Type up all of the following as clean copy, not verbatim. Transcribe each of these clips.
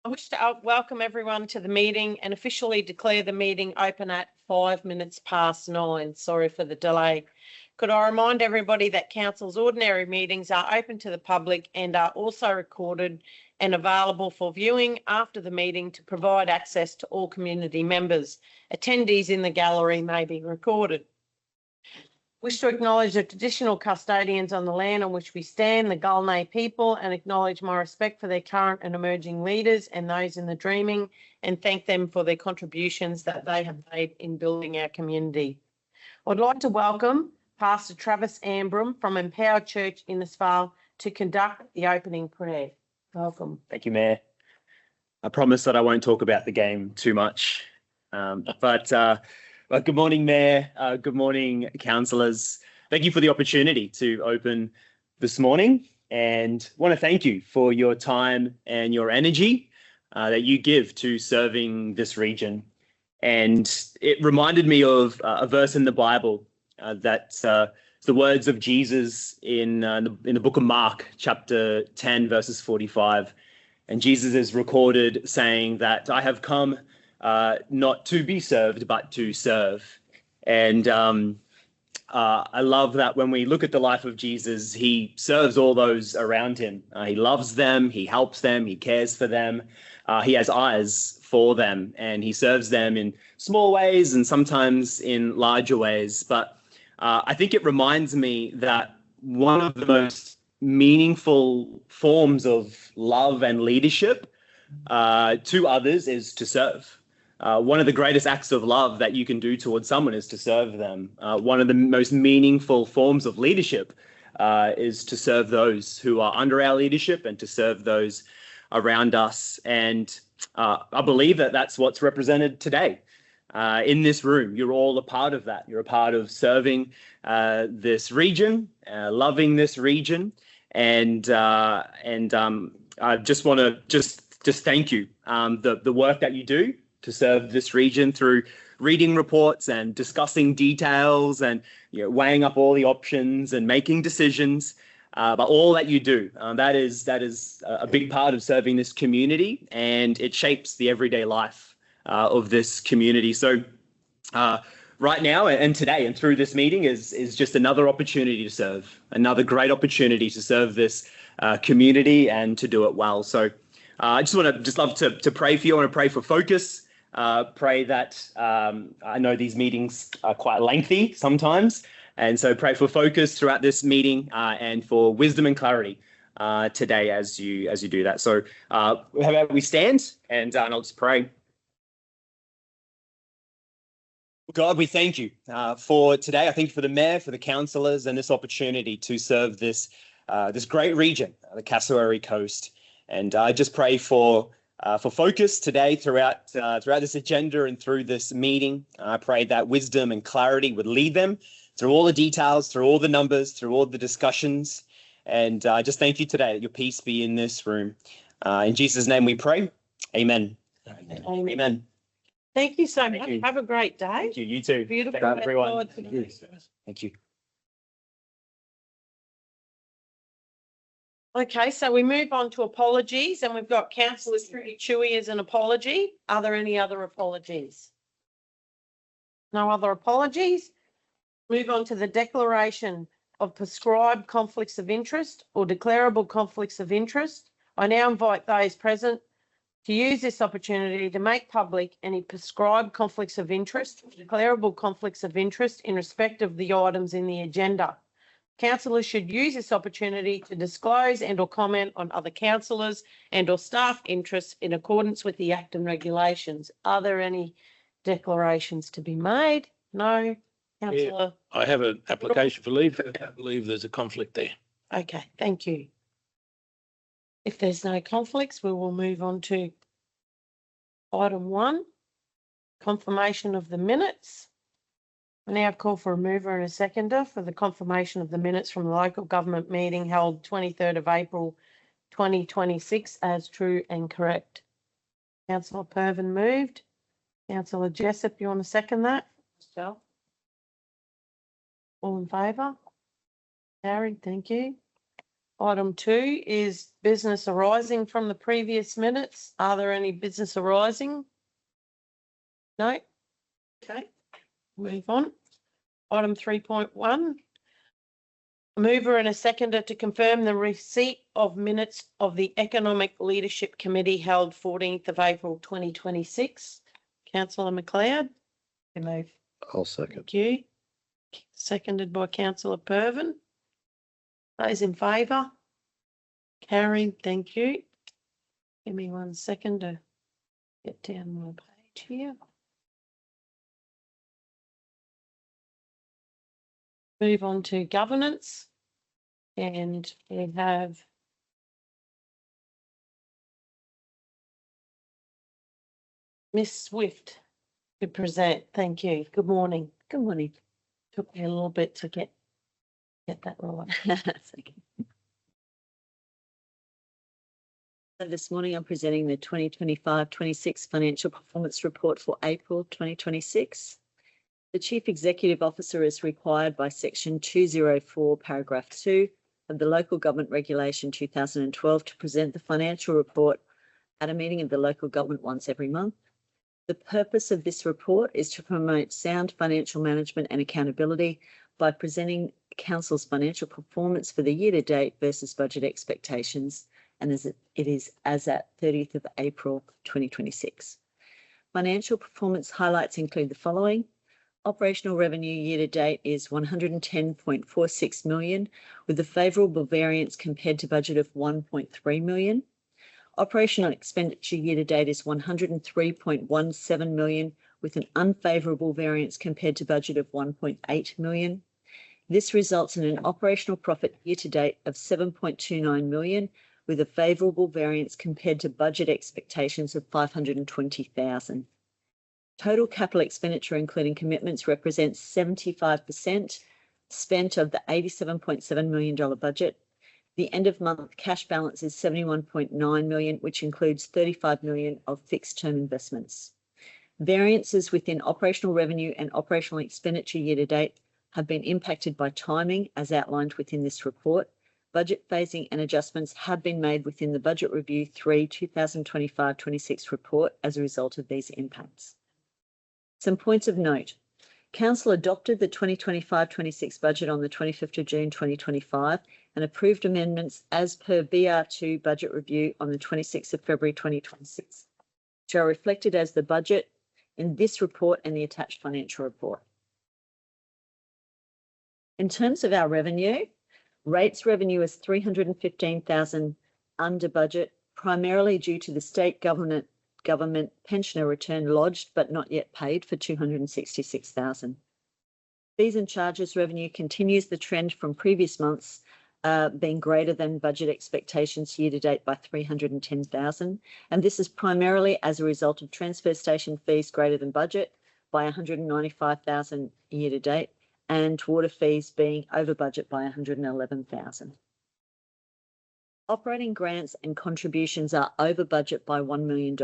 I wish to welcome everyone to the meeting and officially declare the meeting open at 9:05. Sorry for the delay. Could I remind everybody that Council's ordinary meetings are open to the public and are also recorded and available for viewing after the meeting to provide access to all community members. Attendees in the gallery may be recorded. Wish to acknowledge the traditional custodians on the land on which we stand, the Gulnay people, and acknowledge my respect for their current and emerging leaders and those in the dreaming, and thank them for their contributions that they have made in building our community. I'd like to welcome Pastor Travis Ambram from Empower Church Innisfail to conduct the opening prayer. Welcome. Thank you, Mayor. I promise that I won't talk about the game too much, but good morning, Mayor. Good morning, councillors. Thank you for the opportunity to open this morning, and want to thank you for your time and your energy that you give to serving this region. And it reminded me of a verse in the Bible that's the words of Jesus in the book of Mark, chapter 10, verses 45. And Jesus is recorded saying that I have come not to be served, but to serve. And I love that when we look at the life of Jesus, he serves all those around him. He loves them, he helps them, he cares for them. He has eyes for them, and he serves them in small ways and sometimes in larger ways. But I think it reminds me that one of the most meaningful forms of love and leadership to others is to serve. One of the greatest acts of love that you can do towards someone is to serve them. One of the most meaningful forms of leadership is to serve those who are under our leadership and to serve those around us. And I believe that that's what's represented today. In this room, you're all a part of that. You're a part of serving this region, loving this region, and I just want to just thank you. The work that you do to serve this region through reading reports and discussing details and weighing up all the options and making decisions. But all that you do, that is a big part of serving this community, and it shapes the everyday life of this community. So right now and today and through this meeting is just another opportunity to serve, another great opportunity to serve this community and to do it well. So I just love to pray for you. I want to pray for focus. Pray that I know these meetings are quite lengthy sometimes, and so pray for focus throughout this meeting and for wisdom and clarity today as you do that. So how about we stand and I'll just pray. God, we thank you for today. I thank you for the Mayor, for the councillors, and this opportunity to serve this great region, the Cassowary Coast. And I just pray for focus today throughout this agenda and through this meeting. I pray that wisdom and clarity would lead them through all the details, through all the numbers, through all the discussions. And I just thank you today that your peace be in this room. In Jesus' name we pray. Amen. Amen. Amen. Thank you so much. Thank you. Have a great day. Thank you. You too. Beautiful. Thank you, everyone. Thank you. Thank you. Okay, so we move on to apologies, and we've got Councillor Trudy Chewy as an apology. Are there any other apologies? No other apologies. Move on to the declaration of prescribed conflicts of interest or declarable conflicts of interest. I now invite those present to use this opportunity to make public any prescribed conflicts of interest or declarable conflicts of interest in respect of the items in the agenda. Councillors should use this opportunity to disclose and or comment on other councillors and or staff interests in accordance with the Act and regulations. Are there any declarations to be made? No. Councillor? I have an application for leave. I believe there's a conflict there. Okay, thank you. If there's no conflicts, we will move on to item 1, confirmation of the minutes. I now call for a mover and a seconder for the confirmation of the minutes from the local government meeting held 23rd of April 2026 as true and correct. Councillor Pervin moved. Councillor Jessup, you want to second that? Michelle? All in favour? Carried, thank you. Item 2 is business arising from the previous minutes. Are there any business arising? No? Okay, move on. Item 3.1. A mover and a seconder to confirm the receipt of minutes of the Economic Leadership Committee held 14th of April 2026. Councillor McLeod. You move. I'll second. Thank you. Seconded by Councillor Pervin. Those in favour? Carried, thank you. Give me 1 second to get down my page here. Move on to governance. And we have Miss Swift to present. Thank you. Good morning. Good morning. Took me a little bit to get that right. That's okay. So this morning I'm presenting the 2025-26 financial performance report for April 2026. The Chief Executive Officer is required by Section 204, Paragraph 2 of the Local Government Regulation 2012 to present the financial report at a meeting of the local government once every month. The purpose of this report is to promote sound financial management and accountability by presenting Council's financial performance for the year to date versus budget expectations, and as it is as at 30th of April 2026. Financial performance highlights include the following. Operational revenue year to date is 110.46 million, with a favourable variance compared to budget of 1.3 million. Operational expenditure year to date is 103.17 million, with an unfavourable variance compared to budget of 1.8 million. This results in an operational profit year to date of 7.29 million, with a favourable variance compared to budget expectations of 520,000. Total capital expenditure, including commitments, represents 75% spent of the $87.7 million budget. The end of month cash balance is 71.9 million, which includes 35 million of fixed term investments. Variances within operational revenue and operational expenditure year to date have been impacted by timing, as outlined within this report. Budget phasing and adjustments have been made within the Budget Review 3 2025-26 report as a result of these impacts. Some points of note. Council adopted the 2025-26 budget on the 25th of June 2025 and approved amendments as per BR2 Budget Review on the 26th of February 2026, which are reflected as the budget in this report and the attached financial report. In terms of our revenue, rates revenue is 315,000 under budget, primarily due to the state government pensioner return lodged but not yet paid for 266,000. Fees and charges revenue continues the trend from previous months, being greater than budget expectations year to date by 310,000, and this is primarily as a result of transfer station fees greater than budget by 195,000 year to date, and water fees being over budget by 111,000. Operating grants and contributions are over budget by $1 million,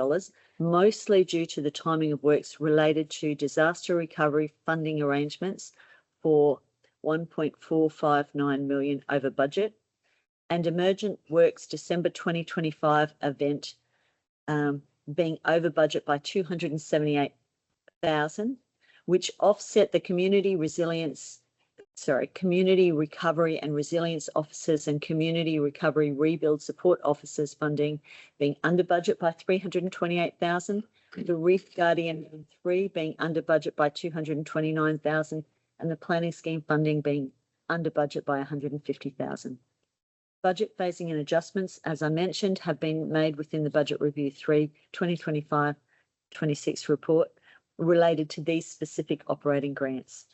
mostly due to the timing of works related to disaster recovery funding arrangements for 1.459 million over budget, and Emergent Works December 2025 event being over budget by 278,000, which offset the community recovery and resilience officers and community recovery rebuild support officers funding being under budget by 328,000, the Reef Guardian 3 being under budget by 229,000, and the planning scheme funding being under budget by 150,000. Budget phasing and adjustments, as I mentioned, have been made within the Budget Review 3 2025-26 report related to these specific operating grants.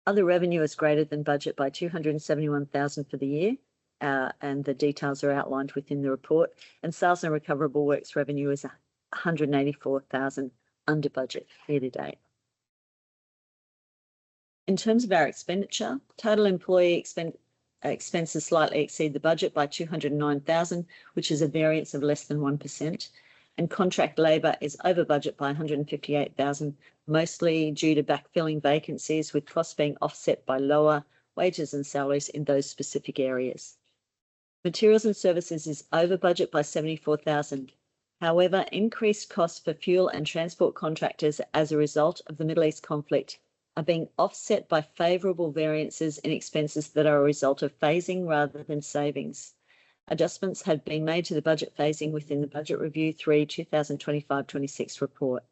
Other revenue is greater than budget by 271,000 for the year, and the details are outlined within the report. And sales and recoverable works revenue is 184,000 under budget year to date. In terms of our expenditure, total employee expenses slightly exceed the budget by 209,000, which is a variance of less than 1%. And contract labour is over budget by 158,000, mostly due to backfilling vacancies, with costs being offset by lower wages and salaries in those specific areas. Materials and services is over budget by 74,000. However, increased costs for fuel and transport contractors as a result of the Middle East conflict are being offset by favourable variances in expenses that are a result of phasing rather than savings. Adjustments had been made to the budget phasing within the Budget Review 3 2025-26 report.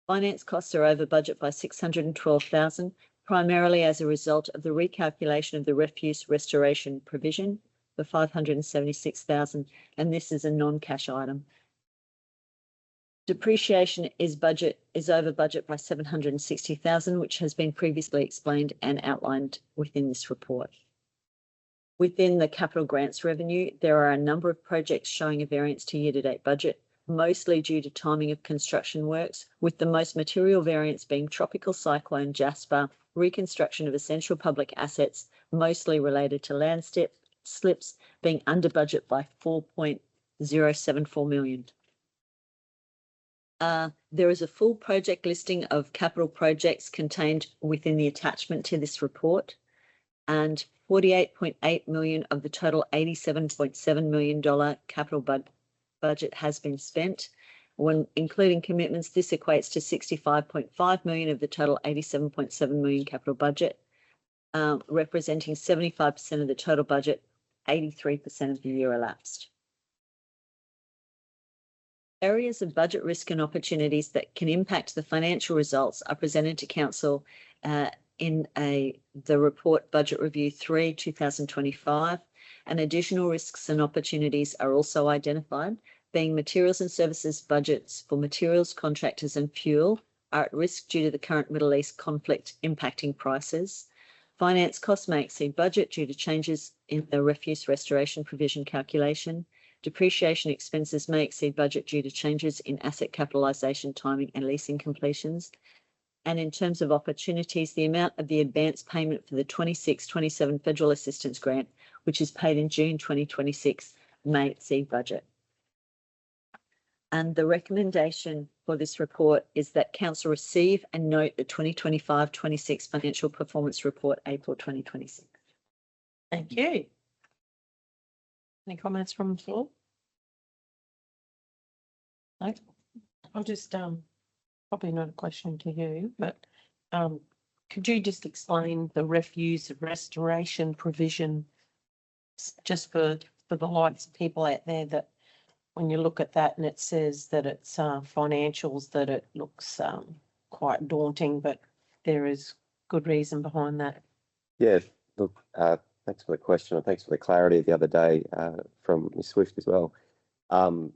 Finance costs are over budget by 612,000, primarily as a result of the recalculation of the refuse restoration provision for 576,000, and this is a non-cash item. Depreciation is over budget by 760,000, which has been previously explained and outlined within this report. Within the capital grants revenue, there are a number of projects showing a variance to year-to-date budget, mostly due to timing of construction works, with the most material variance being Tropical Cyclone Jasper, reconstruction of essential public assets, mostly related to land slips, being under budget by 4.074 million. There is a full project listing of capital projects contained within the attachment to this report, and 48.8 million of the total $87.7 million capital budget has been spent. When including commitments, this equates to 65.5 million of the total 87.7 million capital budget, representing 75% of the total budget, 83% of the year elapsed. Areas of budget risk and opportunities that can impact the financial results are presented to Council in the report Budget Review 3 2025, and additional risks and opportunities are also identified, being materials and services budgets for materials, contractors and fuel are at risk due to the current Middle East conflict impacting prices. Finance costs may exceed budget due to changes in the refuse restoration provision calculation. Depreciation expenses may exceed budget due to changes in asset capitalisation timing and leasing completions. And in terms of opportunities, the amount of the advance payment for the 26-27 Federal Assistance Grant, which is paid in June 2026, may exceed budget. And the recommendation for this report is that Council receive and note the 2025-26 Financial Performance Report, April 2026. Thank you. Any comments from the floor? No? I'll just, probably not a question to you, but could you just explain the refuse restoration provision just for the likes of people out there that when you look at that and it says that it's financials, that it looks quite daunting, but there is good reason behind that. Yeah, look, thanks for the question and thanks for the clarity the other day from Ms. Swift as well.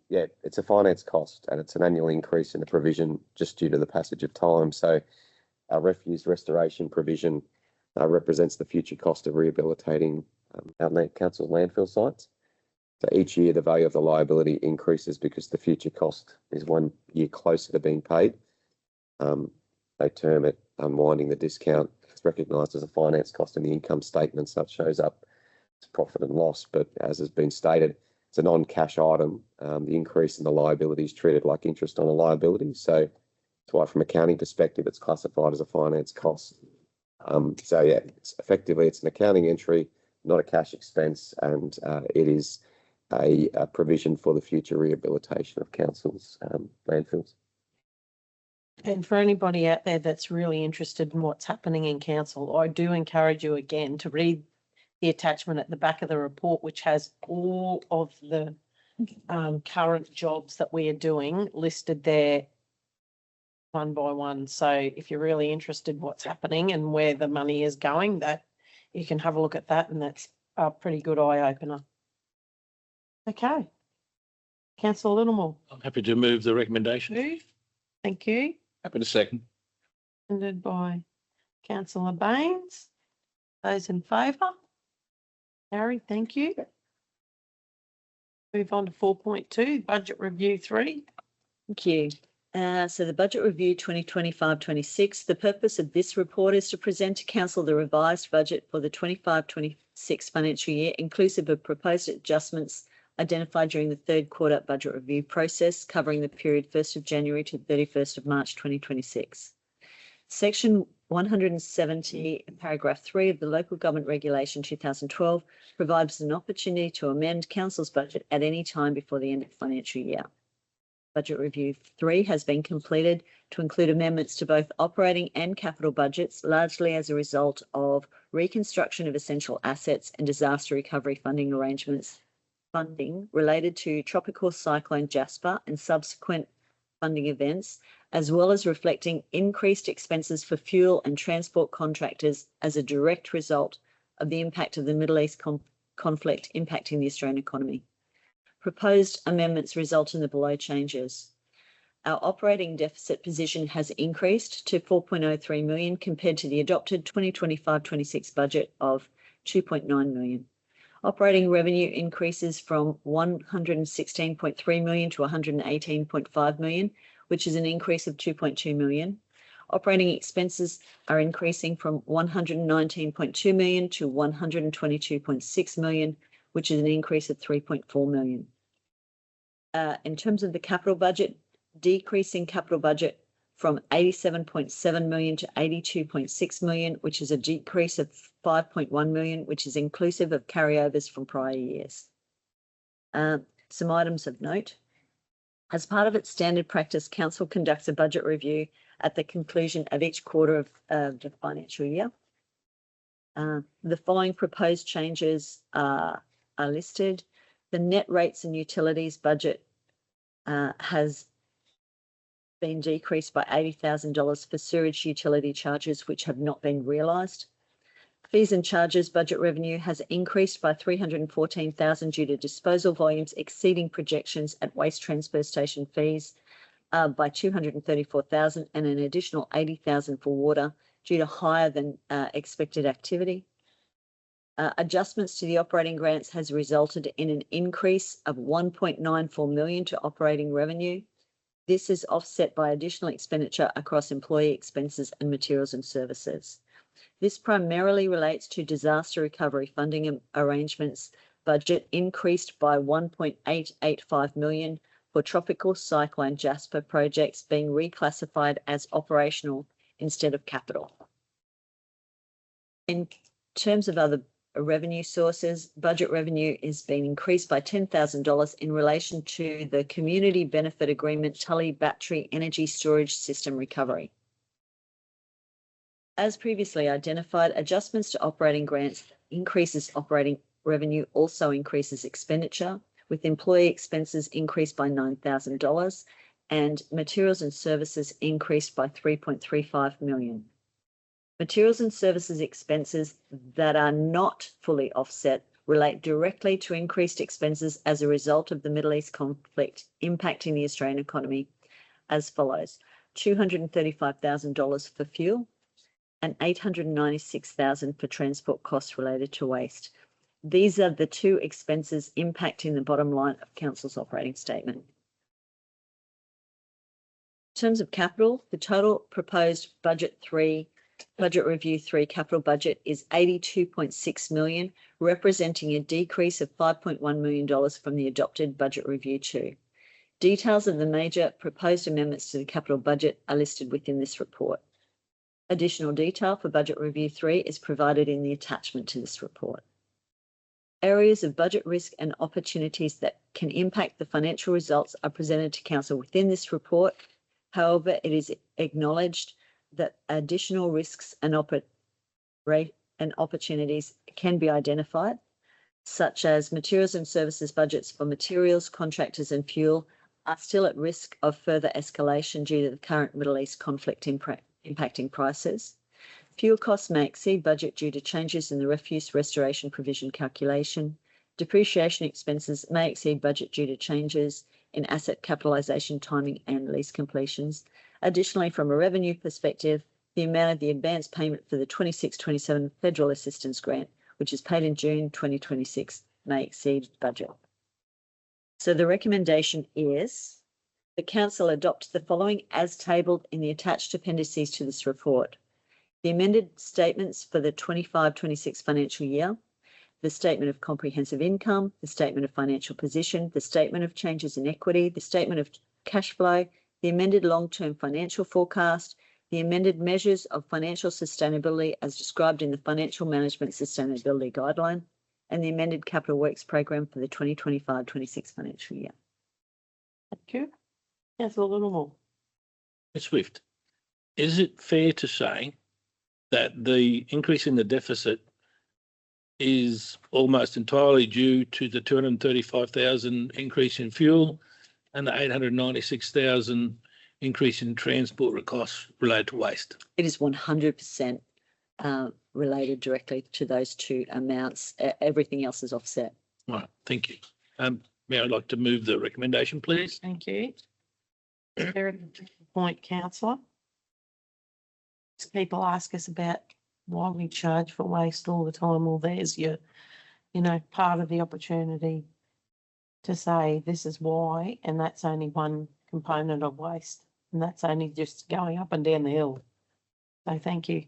Yeah, it's a finance cost and it's an annual increase in the provision just due to the passage of time. So our refuse restoration provision represents the future cost of rehabilitating our council landfill sites. So each year the value of the liability increases because the future cost is 1 year closer to being paid. They term it unwinding the discount. It's recognised as a finance cost in the income statement, so it shows up as profit and loss. But as has been stated, it's a non-cash item. The increase in the liability is treated like interest on a liability. So that's why from an accounting perspective, it's classified as a finance cost. So yeah, it's an accounting entry, not a cash expense, and it is a provision for the future rehabilitation of councils' landfills. And for anybody out there that's really interested in what's happening in council, I do encourage you again to read the attachment at the back of the report, which has all of the current jobs that we are doing listed there one by one. So if you're really interested in what's happening and where the money is going, that you can have a look at that, and that's a pretty good eye opener. Okay. Councillor Littlemore. I'm happy to move the recommendation. Move. Thank you. Happy to second. Seconded by Councillor Baines. Those in favour? Harry, thank you. Move on to 4.2, Budget Review 3. Thank you. So the Budget Review 2025-26, the purpose of this report is to present to Council the revised budget for the 25-26 financial year, inclusive of proposed adjustments identified during the third quarter budget review process, covering the period 1st of January to 31st of March 2026. Section 170, paragraph 3 of the Local Government Regulation 2012 provides an opportunity to amend council's budget at any time before the end of the financial year. Budget Review 3 has been completed to include amendments to both operating and capital budgets, largely as a result of reconstruction of essential assets and disaster recovery funding arrangements, funding related to Tropical Cyclone Jasper and subsequent funding events, as well as reflecting increased expenses for fuel and transport contractors as a direct result of the impact of the Middle East conflict impacting the Australian economy. Proposed amendments result in the below changes. Our operating deficit position has increased to 4.03 million compared to the adopted 2025-26 budget of 2.9 million. Operating revenue increases from 116.3 million to 118.5 million, which is an increase of 2.2 million. Operating expenses are increasing from 119.2 million to 122.6 million, which is an increase of 3.4 million. In terms of the capital budget, decreasing capital budget from 87.7 million to 82.6 million, which is a decrease of 5.1 million, which is inclusive of carryovers from prior years. Some items of note. As part of its standard practice, Council conducts a budget review at the conclusion of each quarter of the financial year. The following proposed changes are listed. The net rates and utilities budget has been decreased by $80,000 for sewage utility charges which have not been realised. Fees and charges budget revenue has increased by $314,000 due to disposal volumes exceeding projections at waste transfer station fees by $234,000 and an additional $80,000 for water due to higher than expected activity. Adjustments to the operating grants has resulted in an increase of 1.94 million to operating revenue. This is offset by additional expenditure across employee expenses and materials and services. This primarily relates to disaster recovery funding arrangements. Budget increased by 1.885 million for Tropical Cyclone Jasper projects being reclassified as operational instead of capital. In terms of other revenue sources, budget revenue is being increased by $10,000 in relation to the Community Benefit Agreement Tully Battery Energy Storage System recovery. As previously identified, adjustments to operating grants increases operating revenue also increases expenditure, with employee expenses increased by $9,000 and materials and services increased by 3.35 million. Materials and services expenses that are not fully offset relate directly to increased expenses as a result of the Middle East conflict impacting the Australian economy as follows: $235,000 for fuel and $896,000 for transport costs related to waste. These are the two expenses impacting the bottom line of Council's operating statement. In terms of capital, the total proposed Budget Review 3 capital budget is $82.6 million, representing a decrease of $5.1 million from the adopted Budget Review 2. Details of the major proposed amendments to the capital budget are listed within this report. Additional detail for Budget Review 3 is provided in the attachment to this report. Areas of budget risk and opportunities that can impact the financial results are presented to Council within this report. However, it is acknowledged that additional risks and opportunities can be identified, such as materials and services budgets for materials, contractors and fuel are still at risk of further escalation due to the current Middle East conflict impacting prices. Fuel costs may exceed budget due to changes in the refuse restoration provision calculation. Depreciation expenses may exceed budget due to changes in asset capitalisation timing and lease completions. Additionally, from a revenue perspective, the amount of the advance payment for the 26-27 Federal Assistance Grant, which is paid in June 2026, may exceed budget. So the recommendation is the Council adopt the following as tabled in the attached appendices to this report: the amended statements for the 25-26 financial year, the Statement of Comprehensive Income, the Statement of Financial Position, the Statement of Changes in Equity, the Statement of Cash Flow, the amended long-term financial forecast, the amended measures of financial sustainability as described in the Financial Management Sustainability Guideline, and the amended Capital Works Program for the 2025-26 financial year. Thank you. Councillor Littlemore. Ms. Swift, is it fair to say that the increase in the deficit is almost entirely due to the 235,000 increase in fuel and the 896,000 increase in transport costs related to waste? It is 100% related directly to those two amounts. Everything else is offset. Right, thank you. May I like to move the recommendation, please? Thank you. Is there a point, councillor? People ask us about why we charge for waste all the time. Well, there's your, part of the opportunity to say this is why, and that's only one component of waste, and that's only just going up and down the hill. So thank you.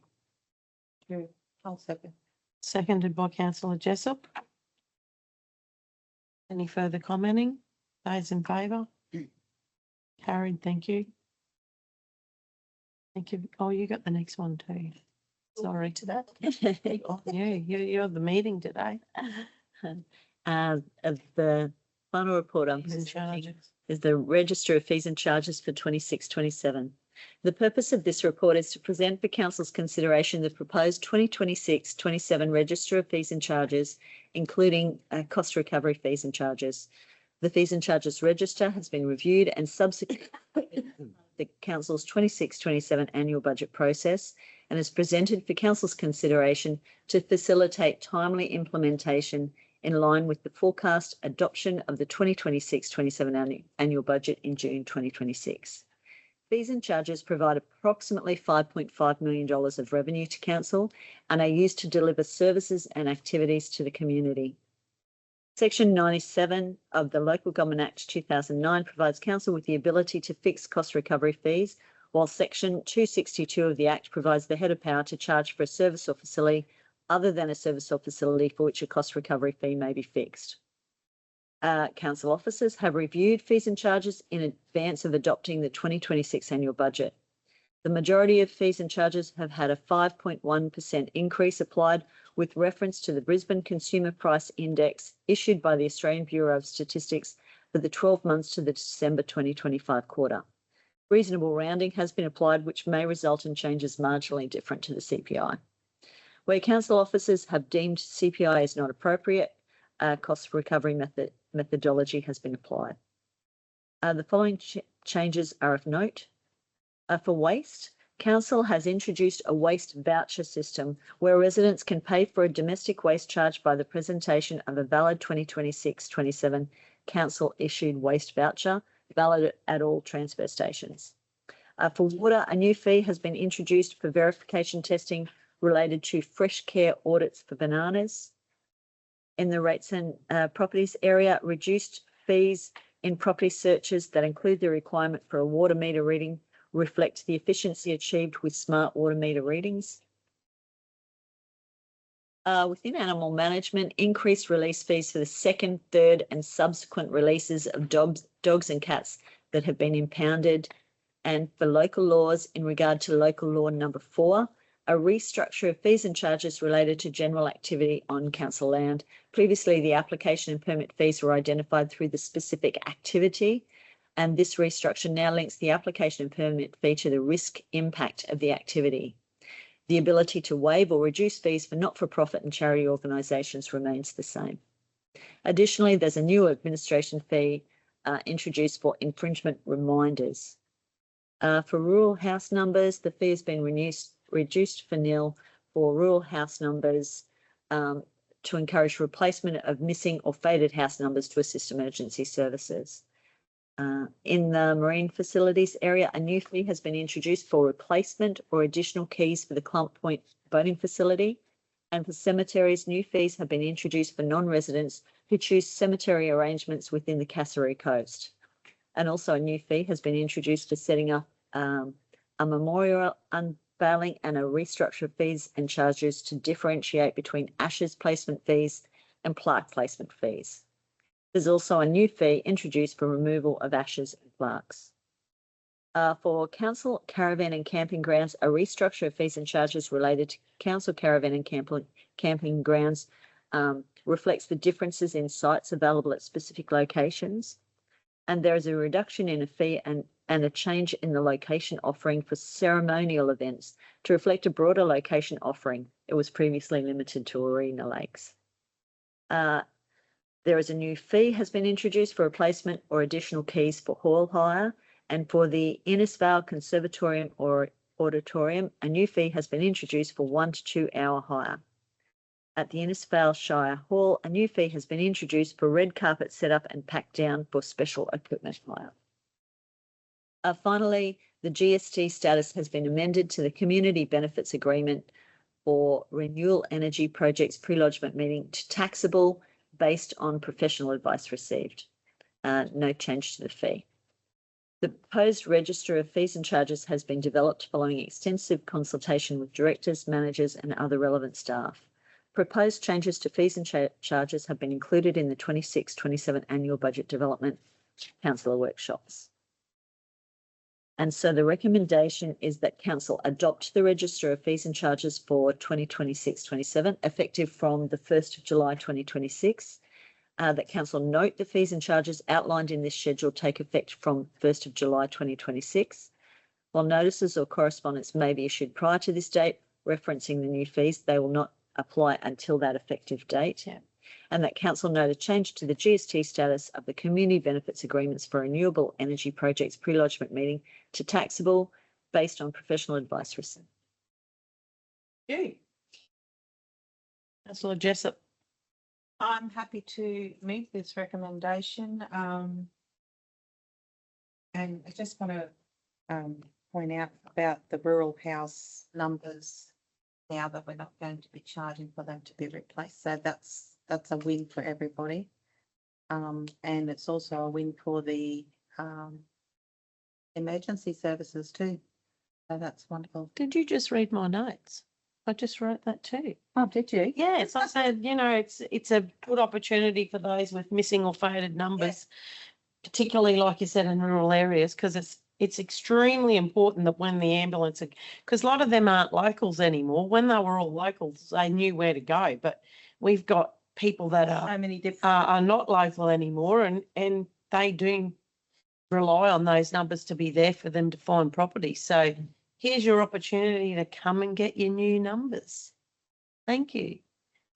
I'll second. Seconded by councillor Jessup. Any further commenting? Those in favour? Carried, thank you. Thank you. Oh, you got the next one too. Sorry to that. Oh, yeah, you're the meeting today. The final report I'm Fees and presenting charges. is the Register of Fees and Charges for 26-27. The purpose of this report is to present for Council's consideration the proposed 2026-27 Register of Fees and Charges, including cost recovery fees and charges. The Fees and Charges Register has been reviewed and subsequent the Council's 26-27 annual budget process and is presented for Council's consideration to facilitate timely implementation in line with the forecast adoption of the 2026-27 annual budget in June 2026. Fees and charges provide approximately $5.5 million of revenue to Council and are used to deliver services and activities to the community. Section 97 of the Local Government Act 2009 provides Council with the ability to fix cost recovery fees, while Section 262 of the Act provides the head of power to charge for a service or facility other than a service or facility for which a cost recovery fee may be fixed. Council officers have reviewed fees and charges in advance of adopting the 2026 annual budget. The majority of fees and charges have had a 5.1% increase applied with reference to the Brisbane Consumer Price Index issued by the Australian Bureau of Statistics for the 12 months to the December 2025 quarter. Reasonable rounding has been applied, which may result in changes marginally different to the CPI. Where council officers have deemed CPI is not appropriate, cost recovery methodology has been applied. The following changes are of note. For waste, Council has introduced a waste voucher system where residents can pay for a domestic waste charge by the presentation of a valid 2026-27 Council issued waste voucher, valid at all transfer stations. For water, a new fee has been introduced for verification testing related to fresh care audits for bananas. In the rates and properties area, reduced fees in property searches that include the requirement for a water meter reading reflect the efficiency achieved with smart water meter readings. Within animal management, increased release fees for the second, third and subsequent releases of dogs and cats that have been impounded. And for local laws, in regard to local law number 4, a restructure of fees and charges related to general activity on council land. Previously, the application and permit fees were identified through the specific activity, and this restructure now links the application and permit fee to the risk impact of the activity. The ability to waive or reduce fees for not-for-profit and charity organisations remains the same. Additionally, there's a new administration fee introduced for infringement reminders. For rural house numbers, the fee has been reduced for nil for rural house numbers to encourage replacement of missing or faded house numbers to assist emergency services. In the marine facilities area, a new fee has been introduced for replacement or additional keys for the Clump Point boating facility. And for cemeteries, new fees have been introduced for non-residents who choose cemetery arrangements within the Kasserine Coast. And also a new fee has been introduced for setting up a memorial unveiling and a restructure of fees and charges to differentiate between ashes placement fees and plaque placement fees. There's also a new fee introduced for removal of ashes and plaques. For council caravan and camping grounds, a restructure of fees and charges related to council caravan and camping grounds reflects the differences in sites available at specific locations. And there is a reduction in a fee and a change in the location offering for ceremonial events to reflect a broader location offering. It was previously limited to Arena Lakes. There is a new fee has been introduced for replacement or additional keys for hall hire, and for the Innisfail Conservatorium or Auditorium, a new fee has been introduced for 1 to 2 hour hire. At the Innisfail Shire Hall, a new fee has been introduced for red carpet setup and pack down for special equipment hire. Finally, the GST status has been amended to the Community Benefits Agreement for Renewable Energy Projects Pre-Lodgement Meeting to taxable based on professional advice received. No change to the fee. The proposed register of fees and charges has been developed following extensive consultation with directors, managers and other relevant staff. Proposed changes to fees and charges have been included in the 26-27 annual budget development councillor workshops. And so the recommendation is that council adopt the register of fees and charges for 2026-27 effective from the 1st of July 2026. That council note the fees and charges outlined in this schedule take effect from 1st of July 2026. While notices or correspondence may be issued prior to this date referencing the new fees, they will not apply until that effective date. And that council note a change to the GST status of the community benefits agreements for renewable energy projects pre-lodgement meeting to taxable based on professional advice received. You. Councillor Jessup. I'm happy to meet this recommendation. And I just want to point out about the rural house numbers now that we're not going to be charging for them to be replaced. So that's a win for everybody. And it's also a win for the emergency services too. So that's wonderful. Did you just read my notes? I just wrote that too. Oh, did you? Yes, I said, you know, it's a good opportunity for those with missing or faded numbers, particularly like you said in rural areas, because it's extremely important that when the ambulance, because a lot of them aren't locals anymore. When they were all locals, they knew where to go, but we've got people that So many different. are not local anymore, and they do rely on those numbers to be there for them to find property. So here's your opportunity to come and get your new numbers. Thank you.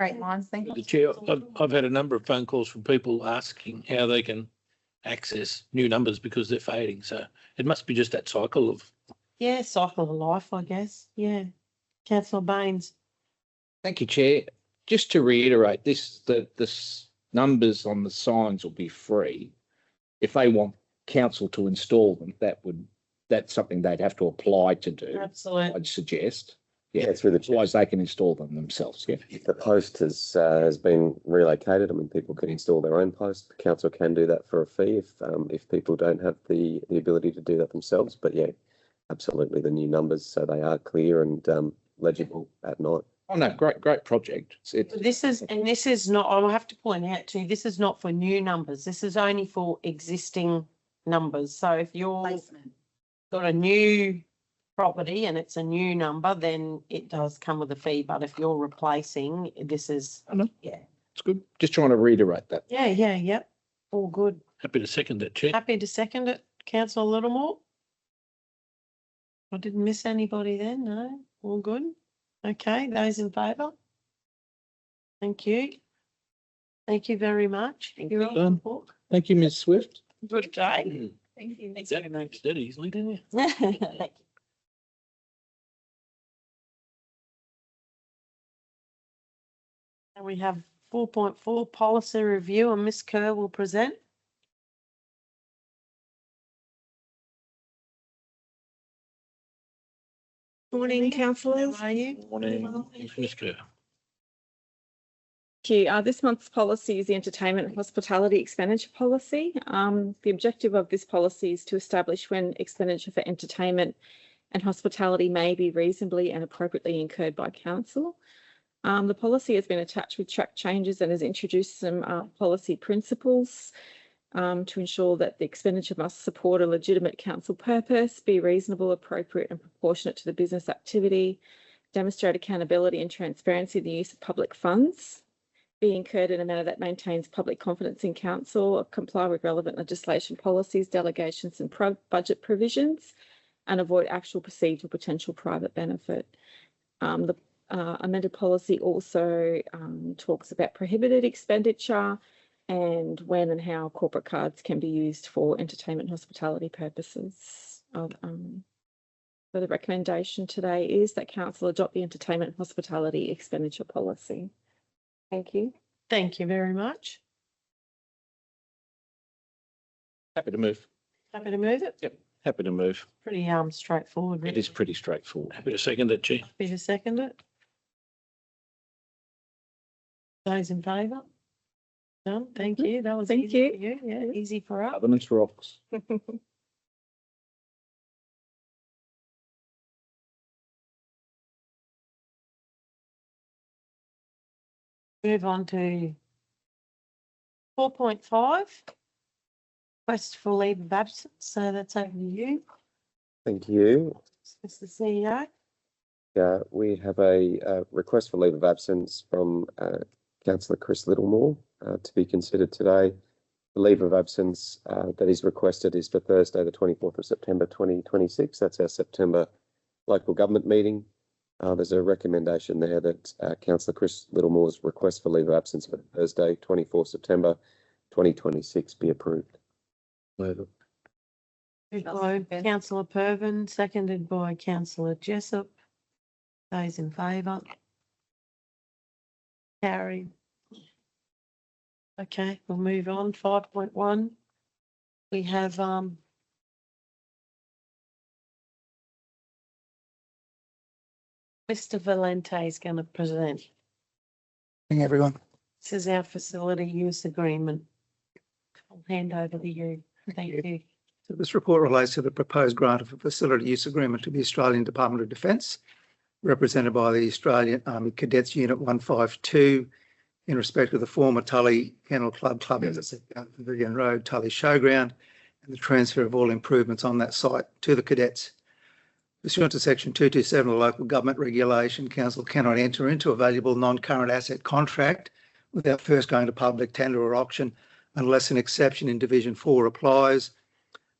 Great minds. Thank The you. chair, I've had a number of phone calls from people asking how they can access new numbers because they're fading. So it must be just that cycle of. Yeah, cycle of life, I guess. Yeah. Councillor Baines. Thank you, Chair. Just to reiterate, the numbers on the signs will be free. If they want council to install them, that's something they'd have to apply to do. Absolutely. I'd suggest. Yeah, through the chair. Otherwise, they can install them themselves. Yeah. If the post has been relocated, I mean, people can install their own post. The council can do that for a fee if people don't have the ability to do that themselves. But yeah, absolutely, the new numbers, so they are clear and legible at night. Oh no, great project. This is not, I'll have to point out too, this is not for new numbers. This is only for existing numbers. So if you're got a new property and it's a new number, then it does come with a fee. But if you're replacing, this is, I know. yeah. It's good. Just trying to reiterate that. Yep. All good. Happy to second that, Chair. Happy to second it. Councillor Littlemore? I didn't miss anybody then, no? All good? Okay, those in favour? Thank you. Thank you very much. Thank You're you. on board. Thank you, Ms. Swift. Good day. Thank you. Thanks very much. That easily, didn't you? Thank you. And we have 4.4 policy review, and Ms. Kerr will present. Morning, councillors. How are you? Morning, Ms. Kerr. Thank you. This month's policy is the Entertainment and Hospitality Expenditure Policy. The objective of this policy is to establish when expenditure for entertainment and hospitality may be reasonably and appropriately incurred by council. The policy has been attached with track changes and has introduced some policy principles. to ensure that the expenditure must support a legitimate council purpose, be reasonable, appropriate and proportionate to the business activity, demonstrate accountability and transparency in the use of public funds, be incurred in a manner that maintains public confidence in council, comply with relevant legislation, policies, delegations and budget provisions, and avoid actual perceived or potential private benefit. The amended policy also talks about prohibited expenditure and when and how corporate cards can be used for entertainment and hospitality purposes. So the recommendation today is that council adopt the entertainment and hospitality expenditure policy. Thank you. Thank you very much. Happy to move. Happy to move it? Yep. Happy to move. Pretty straightforward. It Really. is pretty straightforward. Happy to second it, Chair. Happy to second it. Those in favour? Done. Thank you. That was Thank easy you. for you. Yeah, easy for us. Governance rocks. Move on to 4.5. Request for leave of absence. So that's over to you, Thank you. Mr. CEO. We have a request for leave of absence from Councillor Chris Littlemore to be considered today. The leave of absence that is requested is for Thursday, the 24th of September 2026. That's our September local government meeting. There's a recommendation there that Councillor Chris Littlemore's request for leave of absence for Thursday, 24th September 2026 be approved. Moved I'll by second. Councillor Pervin, seconded by Councillor Jessup. Those in favour? Carried. Okay, we'll move on. 5.1. We have Mr. Valente is going to present. Morning, everyone. This is our facility use agreement. I'll hand over to you. Thank you. So this report relates to the proposed grant of a facility use agreement to the Australian Department of Defence, represented by the Australian Army Cadets Unit 152 in respect of the former Tully Kennel Club as it's at Pavilion Road, Tully Showground, and the transfer of all improvements on that site to the cadets. Pursuant to Section 227 of the Local Government Regulation, Council cannot enter into a valuable non-current asset contract without first going to public tender or auction unless an exception in Division 4 applies.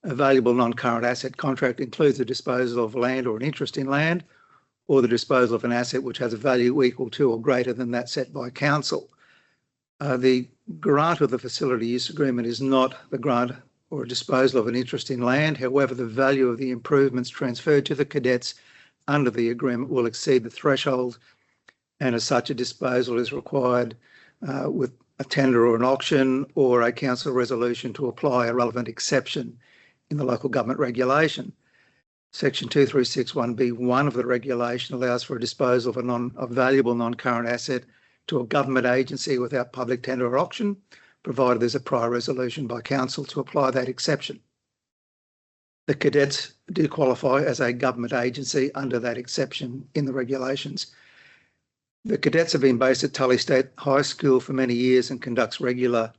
A valuable non-current asset contract includes the disposal of land or an interest in land, or the disposal of an asset which has a value equal to or greater than that set by council. The grant of the facility use agreement is not the grant or a disposal of an interest in land. However, the value of the improvements transferred to the cadets under the agreement will exceed the threshold, and as such a disposal is required with a tender or an auction or a council resolution to apply a relevant exception in the local government regulation. Section 2361B1 of the regulation allows for a disposal of a valuable non-current asset to a government agency without public tender or auction, provided there's a prior resolution by council to apply that exception. The cadets do qualify as a government agency under that exception in the regulations. The cadets have been based at Tully State High School for many years and conducts regular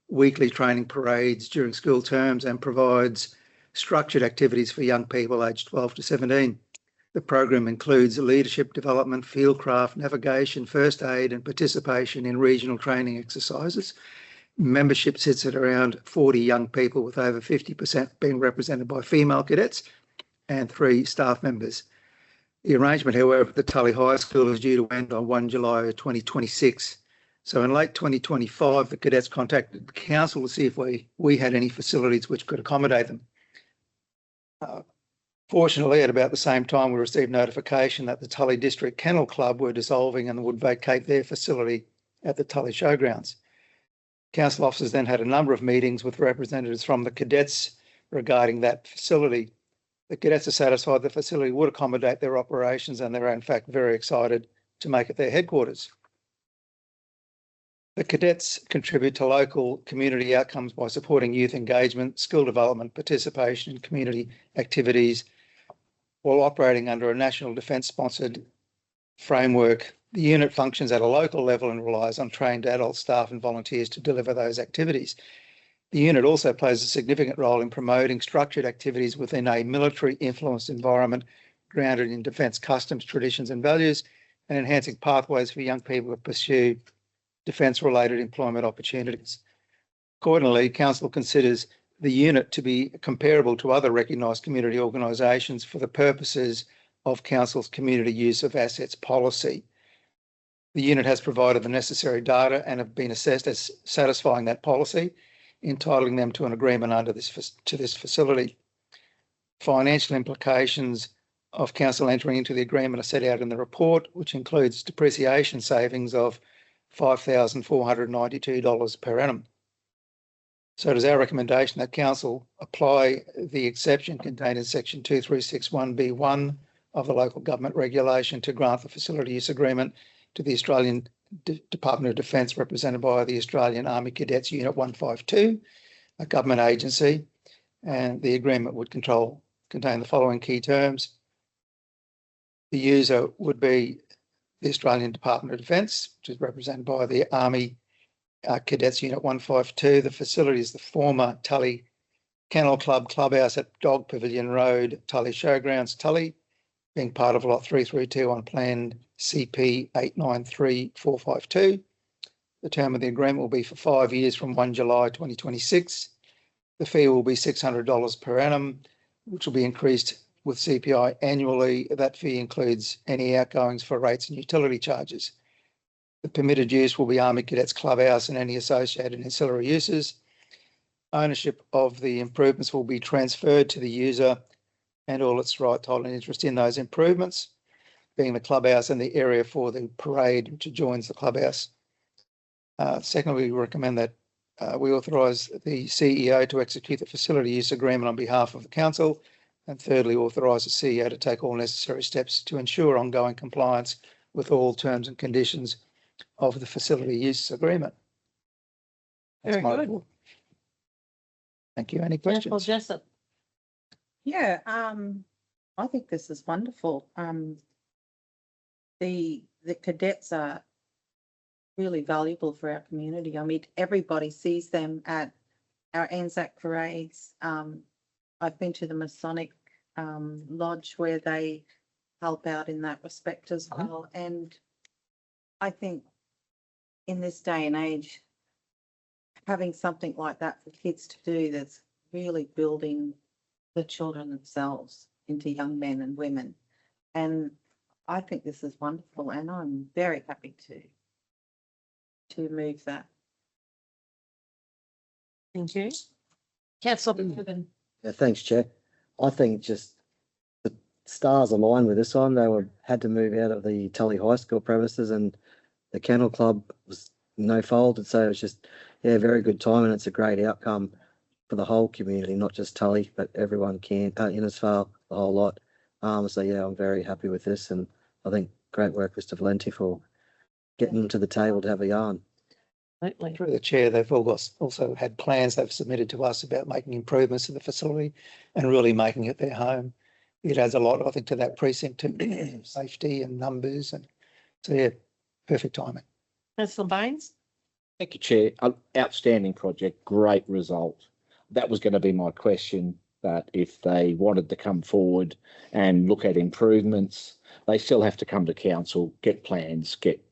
weekly training parades during school terms and provides structured activities for young people aged 12 to 17. The program includes leadership development, fieldcraft, navigation, first aid and participation in regional training exercises. Membership sits at around 40 young people, with over 50% being represented by female cadets and 3 staff members. The arrangement, however, at the Tully High School is due to end on 1 July 2026. So in late 2025, the cadets contacted the council to see if we had any facilities which could accommodate them. Fortunately, at about the same time, we received notification that the Tully District Kennel Club were dissolving and would vacate their facility at the Tully Showgrounds. Council officers then had a number of meetings with representatives from the cadets regarding that facility. The cadets are satisfied the facility would accommodate their operations, and they're in fact very excited to make it their headquarters. The cadets contribute to local community outcomes by supporting youth engagement, skill development, participation in community activities, while operating under a National Defence-sponsored framework. The unit functions at a local level and relies on trained adult staff and volunteers to deliver those activities. The unit also plays a significant role in promoting structured activities within a military influenced environment grounded in defence customs, traditions and values, and enhancing pathways for young people to pursue defence-related employment opportunities. Accordingly, Council considers the unit to be comparable to other recognised community organisations for the purposes of Council's community use of assets policy. The unit has provided the necessary data and have been assessed as satisfying that policy, entitling them to an agreement under this facility. Financial implications of Council entering into the agreement are set out in the report, which includes depreciation savings of $5,492 per annum. So it is our recommendation that Council apply the exception contained in section 2361B1 of the local government regulation to grant the facility use agreement to the Australian Department of Defence, represented by the Australian Army Cadets Unit 152, a government agency, and the agreement would contain the following key terms. The user would be the Australian Department of Defence, which is represented by the Army Cadets Unit 152. The facility is the former Tully Kennel Club clubhouse at Dog Pavilion Road, Tully Showgrounds, Tully, being part of Lot 332 on Plan CP 893452. The term of the agreement will be for 5 years from 1 July 2026. The fee will be $600 per annum, which will be increased with CPI annually. That fee includes any outgoings for rates and utility charges. The permitted use will be Army Cadets Clubhouse and any associated ancillary uses. Ownership of the improvements will be transferred to the user and all its right, title and interest in those improvements, being the clubhouse and the area for the parade which adjoins the clubhouse. Secondly, we recommend that we authorise the CEO to execute the facility use agreement on behalf of the Council, and thirdly, authorise the CEO to take all necessary steps to ensure ongoing compliance with all terms and conditions of the facility use agreement. That's Very my good. report. Thank you. Any Councillor questions? Jessup. Yeah, I think this is wonderful. The cadets are really valuable for our community. I mean, everybody sees them at our Anzac parades. I've been to the Masonic Lodge where they help out in that respect as well. And I think in this day and age, having something like that for kids to do that's really building the children themselves into young men and women. And I think this is wonderful, and I'm very happy to move that. Thank you. Councillor Bevan. Yeah, thanks, Chair. I think just the stars aligned with this one. They had to move out of the Tully High School premises, and the Kennel Club was no folded. So it's just, yeah, very good time, and it's a great outcome for the whole community, not just Tully, but everyone can, Innisfail, the whole lot. So yeah, I'm very happy with this, and I think great work, Mr. Valenti, for getting them to the table to have a yarn. Absolutely. Through the chair, they've also had plans they've submitted to us about making improvements to the facility and really making it their home. It adds a lot, I think, to that precinct, to safety and numbers, and so yeah, perfect timing. Councillor Baines. Thank you, Chair. Outstanding project, great result. That was going to be my question, that if they wanted to come forward and look at improvements, they still have to come to council, get plans, get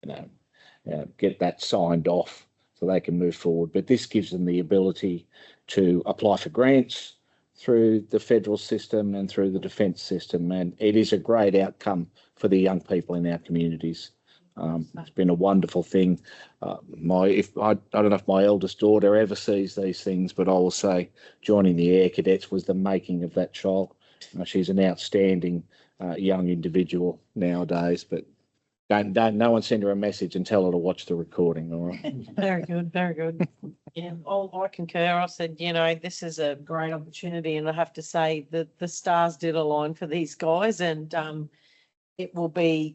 that signed off so they can move forward. But this gives them the ability to apply for grants through the federal system and through the defence system. And it is a great outcome for the young people in our communities. It's been a wonderful thing. I don't know if my eldest daughter ever sees these things, but I will say joining the Air Cadets was the making of that child. She's an outstanding young individual nowadays, but no one send her a message and tell her to watch the recording. All right. Very good, very good. Yeah, I concur. I said, this is a great opportunity, and I have to say that the stars did align for these guys, and it will be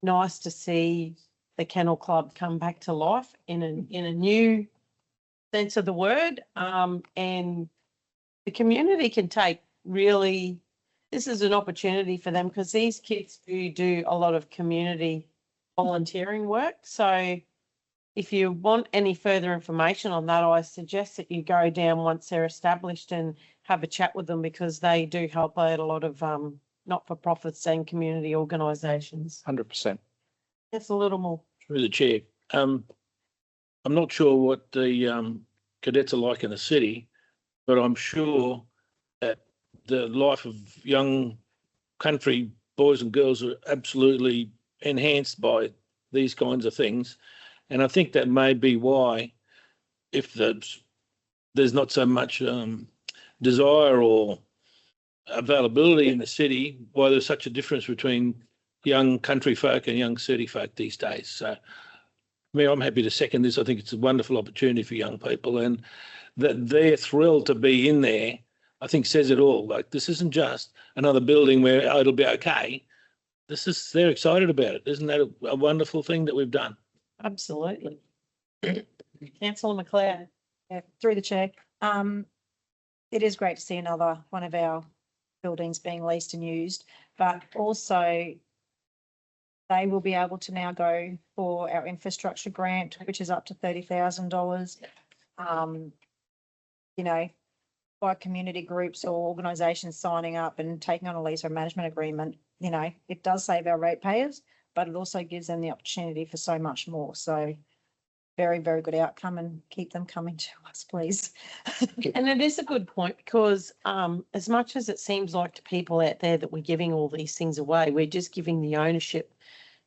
nice to see the Kennel Club come back to life in a new sense of the word, and the community can take really. This is an opportunity for them because these kids do a lot of community volunteering work. So if you want any further information on that, I suggest that you go down once they're established and have a chat with them, because they do help out a lot of not-for-profits and community organisations. 100%. That's a little more. Through the chair. I'm not sure what the cadets are like in the city, but I'm sure that the life of young country boys and girls are absolutely enhanced by these kinds of things. And I think that may be why, if there's not so much desire or availability in the city, why there's such a difference between young country folk and young city folk these days. So, I'm happy to second this. I think it's a wonderful opportunity for young people, and that they're thrilled to be in there, I think says it all. Like, this isn't just another building where it'll be okay. They're excited about it. Isn't that a wonderful thing that we've done? Absolutely. Councillor McLeod. Yeah, through the chair. It is great to see another one of our buildings being leased and used, but also they will be able to now go for our infrastructure grant, which is up to $30,000. You know, by community groups or organisations signing up and taking on a lease or management agreement, you know, it does save our ratepayers, but it also gives them the opportunity for so much more. So very, very good outcome, and keep them coming to us, please. And it is a good point, because as much as it seems like to people out there that we're giving all these things away, we're just giving the ownership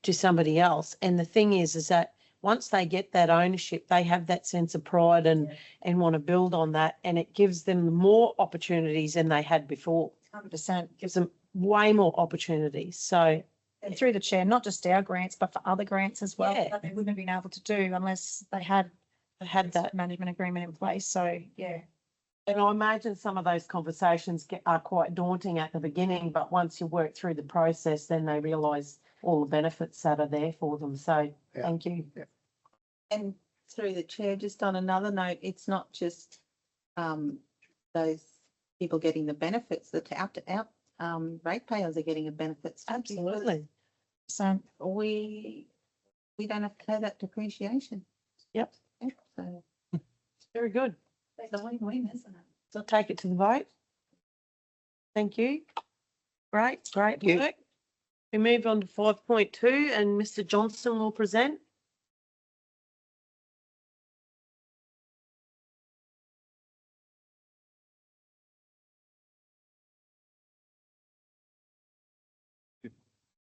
to somebody else. And the thing is that once they get that ownership, they have that sense of pride and want to build on that, and it gives them more opportunities than they had before. 100%. Gives them way more opportunities. So, And through the chair, not just our grants, but for other grants as well, Yeah. that they wouldn't have been able to do unless they had that. management agreement in place. So, yeah. And I imagine some of those conversations are quite daunting at the beginning, but once you work through the process, then they realise all the benefits that are there for them. So, Yeah. thank you. Yeah. And through the chair, just on another note, it's not just those people getting the benefits, the out ratepayers are getting the benefits too, because Absolutely. So we don't have to pay that depreciation. Yep. Yeah, so Very good. it's a win-win, isn't it? So I'll take it to the vote. Thank you. Great Thank you. work. We move on to 5.2, and Mr. Johnson will present.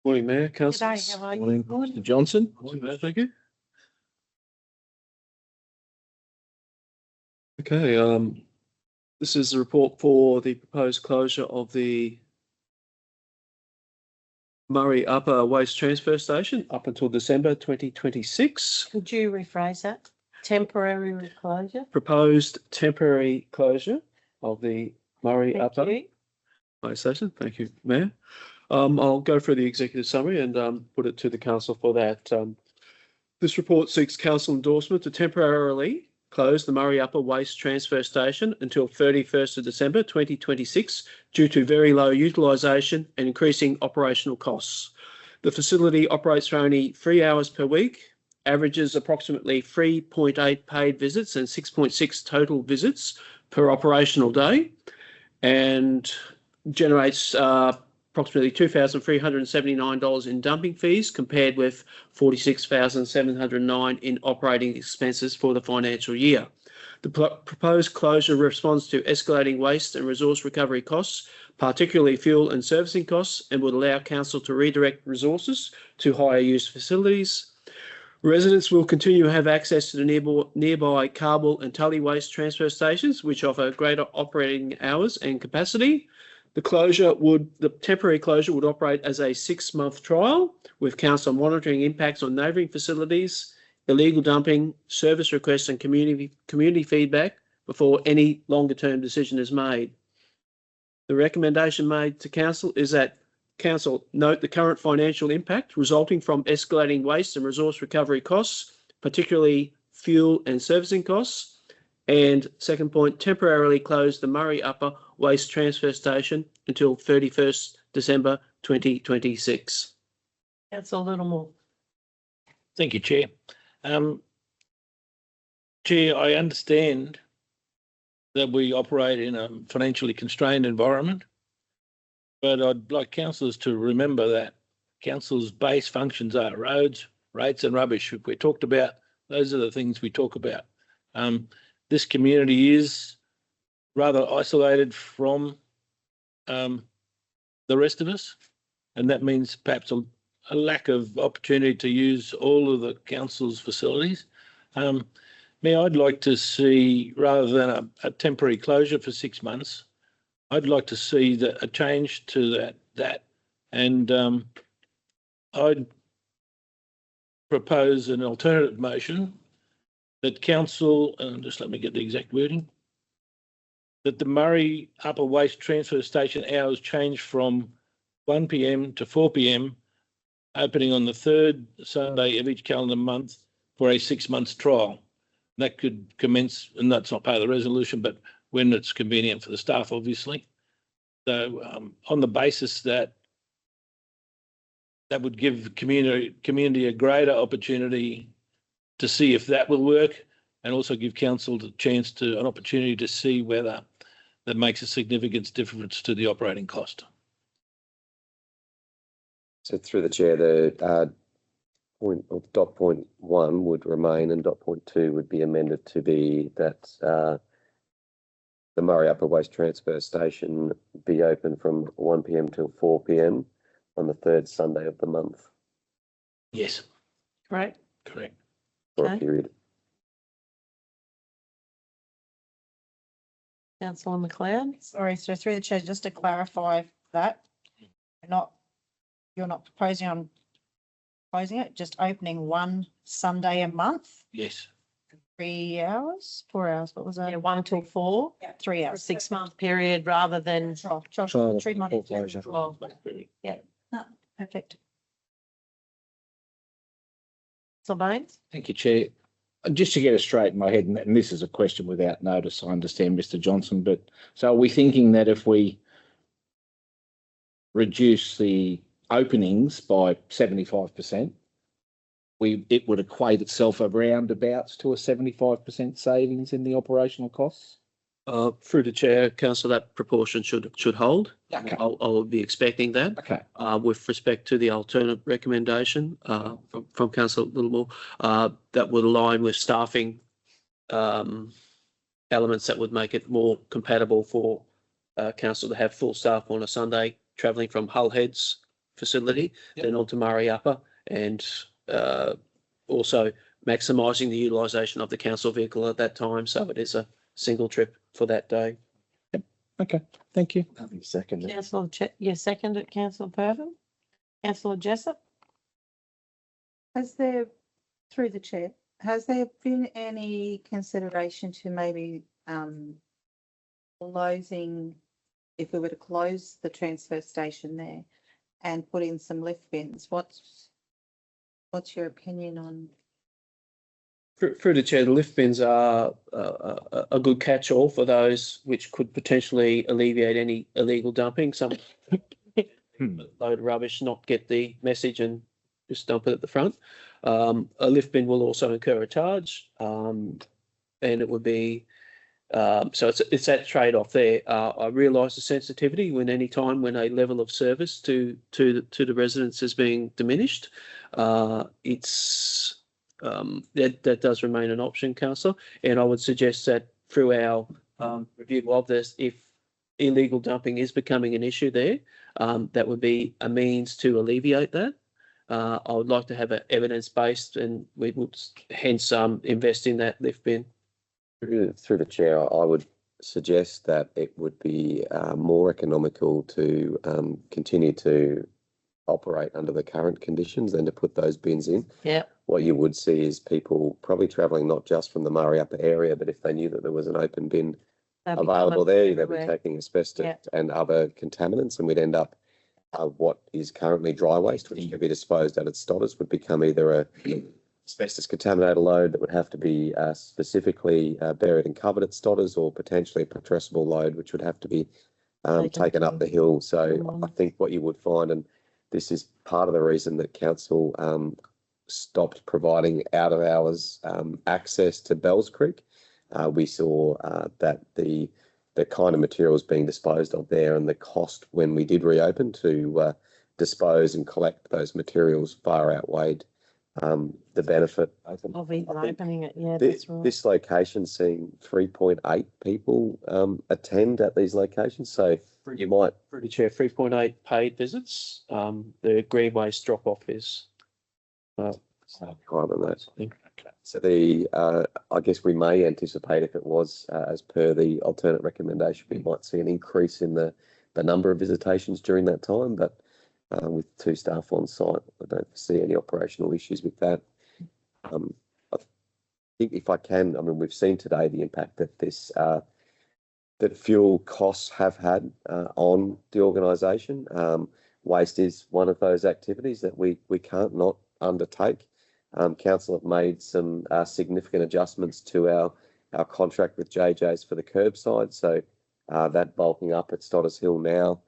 Morning, Mayor, G'day, councillors. how are you? Morning, Mr. Johnson. Morning, Mayor, thank you. Okay, this is the report for the proposed closure of the Murray Upper Waste Transfer Station up until December 2026. Could you rephrase that? Temporary closure? Proposed temporary closure of the Murray Thank Upper you. Waste Station. Thank you, Mayor. I'll go through the executive summary and put it to the council for that. This report seeks council endorsement to temporarily close the Murray Upper Waste Transfer Station until 31st of December 2026 due to very low utilisation and increasing operational costs. The facility operates for only 3 hours per week, averages approximately 3.8 paid visits and 6.6 total visits per operational day, and generates approximately $2,379 in dumping fees, compared with $46,709 in operating expenses for the financial year. The proposed closure responds to escalating waste and resource recovery costs, particularly fuel and servicing costs, and would allow council to redirect resources to higher use facilities. Residents will continue to have access to the nearby Carbel and Tully waste transfer stations, which offer greater operating hours and capacity. The temporary closure would operate as a 6-month trial, with council monitoring impacts on neighbouring facilities, illegal dumping, service requests and community feedback before any longer-term decision is made. The recommendation made to council is that council note the current financial impact resulting from escalating waste and resource recovery costs, particularly fuel and servicing costs. And second point, temporarily close the Murray Upper Waste Transfer Station until 31st December 2026. That's a little more. Thank you, Chair. Chair, I understand that we operate in a financially constrained environment, but I'd like councillors to remember that council's base functions are roads, rates and rubbish. If we're talked about, those are the things we talk about. This community is rather isolated from the rest of us, and that means perhaps a lack of opportunity to use all of the council's facilities. I'd like to see, rather than a temporary closure for 6 months, I'd like to see a change to that, and I'd propose an alternative motion that council, and just let me get the exact wording, that the Murray Upper Waste Transfer Station hours change from 1 p.m. to 4 p.m, opening on the third Sunday of each calendar month for a 6 months trial. That could commence, and that's not part of the resolution, but when it's convenient for the staff, obviously. So on the basis that would give the community a greater opportunity to see if that will work, and also give council an opportunity to see whether that makes a significant difference to the operating cost. So through the chair, the point of dot point 1 would remain, and dot point 2 would be amended to be that the Murray Upper Waste Transfer Station be open from 1 p.m. till 4 p.m. on the third Sunday of the month. Yes. Right. Correct. For Okay. a period. Councillor McLeod. Sorry, so through the chair, just to clarify that, you're not proposing on closing it, just opening one Sunday a month, Yes. 3 hours, 4 hours, what was that? Yeah, 1 till 4, Yeah, 3 for a hours. 6 month period rather than Josh, Trial of 3 months. foreclosure. 12. Perfect. Councillor Baines. Thank you, Chair. Just to get it straight in my head, and this is a question without notice, I understand, Mr. Johnson, but so are we thinking that if we reduce the openings by 75%, it would equate itself around about to a 75% savings in the operational costs? Through the chair, councillor, that proportion should hold. Okay. I'll be expecting that. Okay. With respect to the alternate recommendation from councillor Littlemore, that would align with staffing elements that would make it more compatible for council to have full staff on a Sunday travelling from Hull Heads facility, then on to Murray Upper, and also maximising the utilisation of the council vehicle at that time, so it is a single trip for that day. Okay. Thank you. Second. Councillor, seconded, Councillor Purvin. Councillor Jessup. Has there, through the chair, has there been any consideration to maybe closing, if we were to close the transfer station there and put in some lift bins? What's your opinion on? Through the chair, the lift bins are a good catch-all for those which could potentially alleviate any illegal dumping. Some load of rubbish, not get the message and just dump it at the front. A lift bin will also incur a charge, and it would be so it's that trade-off there. I realise the sensitivity when any time when a level of service to the residents is being diminished. That does remain an option, councillor, and I would suggest that through our review of this, if illegal dumping is becoming an issue there, that would be a means to alleviate that. I would like to have it evidence-based, and we would hence invest in that lift bin. Through the chair, I would suggest that it would be more economical to continue to operate under the current conditions than to put those bins in. Yeah. What you would see is people probably travelling not just from the Murray Upper area, but if they knew that there was an open bin available there, they'd be taking asbestos and other contaminants, and we'd end up what is currently dry waste, which can be disposed at its stotters, would become either a asbestos contaminated load that would have to be specifically buried and covered at stotters, or potentially a putrescible load, which would have to be taken up the hill. So I think what you would find, and this is part of the reason that council stopped providing out of hours access to Bells Creek. We saw that the kind of materials being disposed of there and the cost when we did reopen to dispose and collect those materials far outweighed the benefit. Of even I think opening it, yeah, This, that's right. this location seeing 3.8 people attend at these locations, so you might. Through the chair, 3.8 paid visits. The green waste drop off is. Higher than that. Okay. So I guess we may anticipate if it was as per the alternate recommendation, we might see an increase in the number of visitations during that time, but with 2 staff on site, I don't see any operational issues with that. I think if I can, I mean, we've seen today the impact that that fuel costs have had on the organisation. Waste is one of those activities that we can't not undertake. Council have made some significant adjustments to our contract with JJ's for the curbside. So that bulking up at Stodders Hill now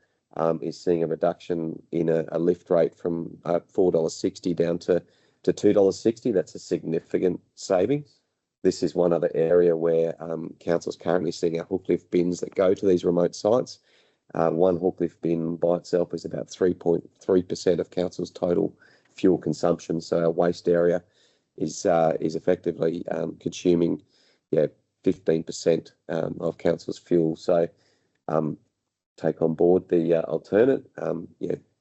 is seeing a reduction in a lift rate from $4.60 down to $2.60. That's a significant savings. This is one other area where council's currently seeing our hook lift bins that go to these remote sites. One hook lift bin by itself is about 3.3% of council's total fuel consumption. So our waste area is effectively consuming 15% of council's fuel. So take on board the alternate.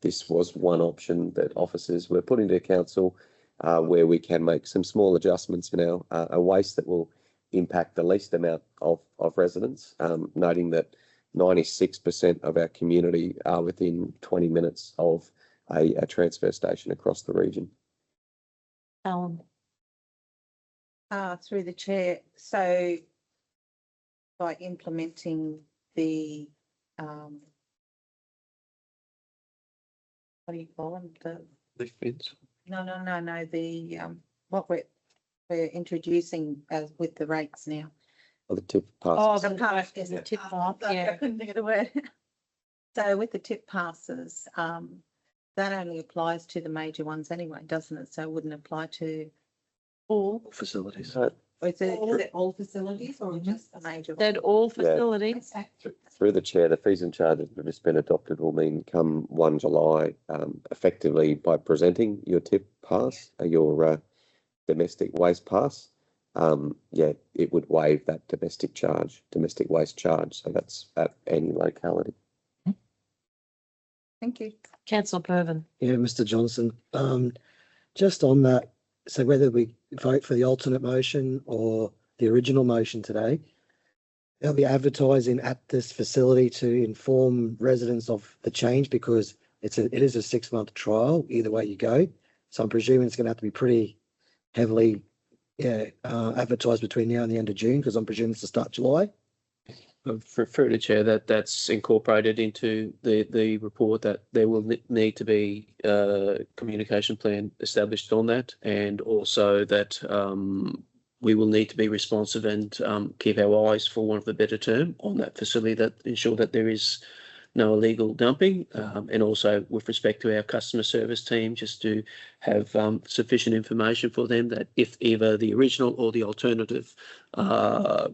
This was one option that officers were putting to council where we can make some small adjustments in our waste that will impact the least amount of residents, noting that 96% of our community are within 20 minutes of a transfer station across the region. Alan. Through the chair, so by implementing the what do you call them? The Lift bins. no, the what we're introducing as with the rates now. Or the tip Oh, passes. The pass, is yeah. a tip off, I yeah. couldn't think of the word. So with the tip passes, that only applies to the major ones anyway, doesn't it? So it wouldn't apply to All, Facilities. or is it all facilities or just the major that ones? all facilities. Through the chair, the fees and charges that have just been adopted will mean come 1 July, effectively by presenting your tip pass, your domestic waste pass, it would waive that domestic waste charge. So that's at any locality. Thank you. Councillor Pervin. Yeah, Mr. Johnson, just on that, so whether we vote for the alternate motion or the original motion today, there'll be advertising at this facility to inform residents of the change because it is a 6-month trial, either way you go. So I'm presuming it's going to have to be pretty heavily advertised between now and the end of June because I'm presuming it's to start July. Through the chair, that's incorporated into the report that there will need to be a communication plan established on that, and also that we will need to be responsive and keep our eyes, for want of a better term, on that facility that ensure that there is no illegal dumping, and also with respect to our customer service team, just to have sufficient information for them that if either the original or the alternative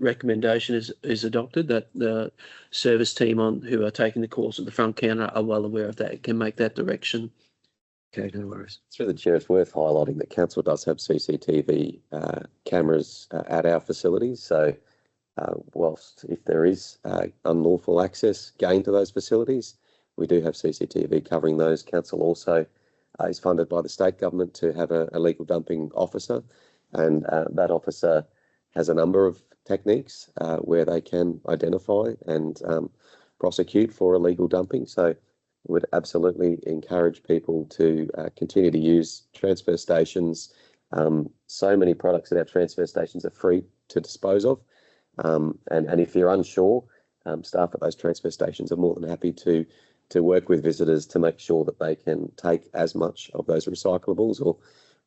recommendation is adopted, that the service team who are taking the calls at the front counter are well aware of that, can make that direction. Okay, no worries. Through the chair, it's worth highlighting that council does have CCTV cameras at our facilities. So whilst if there is unlawful access gained to those facilities, we do have CCTV covering those. Council also is funded by the state government to have a illegal dumping officer, and that officer has a number of techniques where they can identify and prosecute for illegal dumping. So would absolutely encourage people to continue to use transfer stations. So many products at our transfer stations are free to dispose of. And if you're unsure, staff at those transfer stations are more than happy to work with visitors to make sure that they can take as much of those recyclables or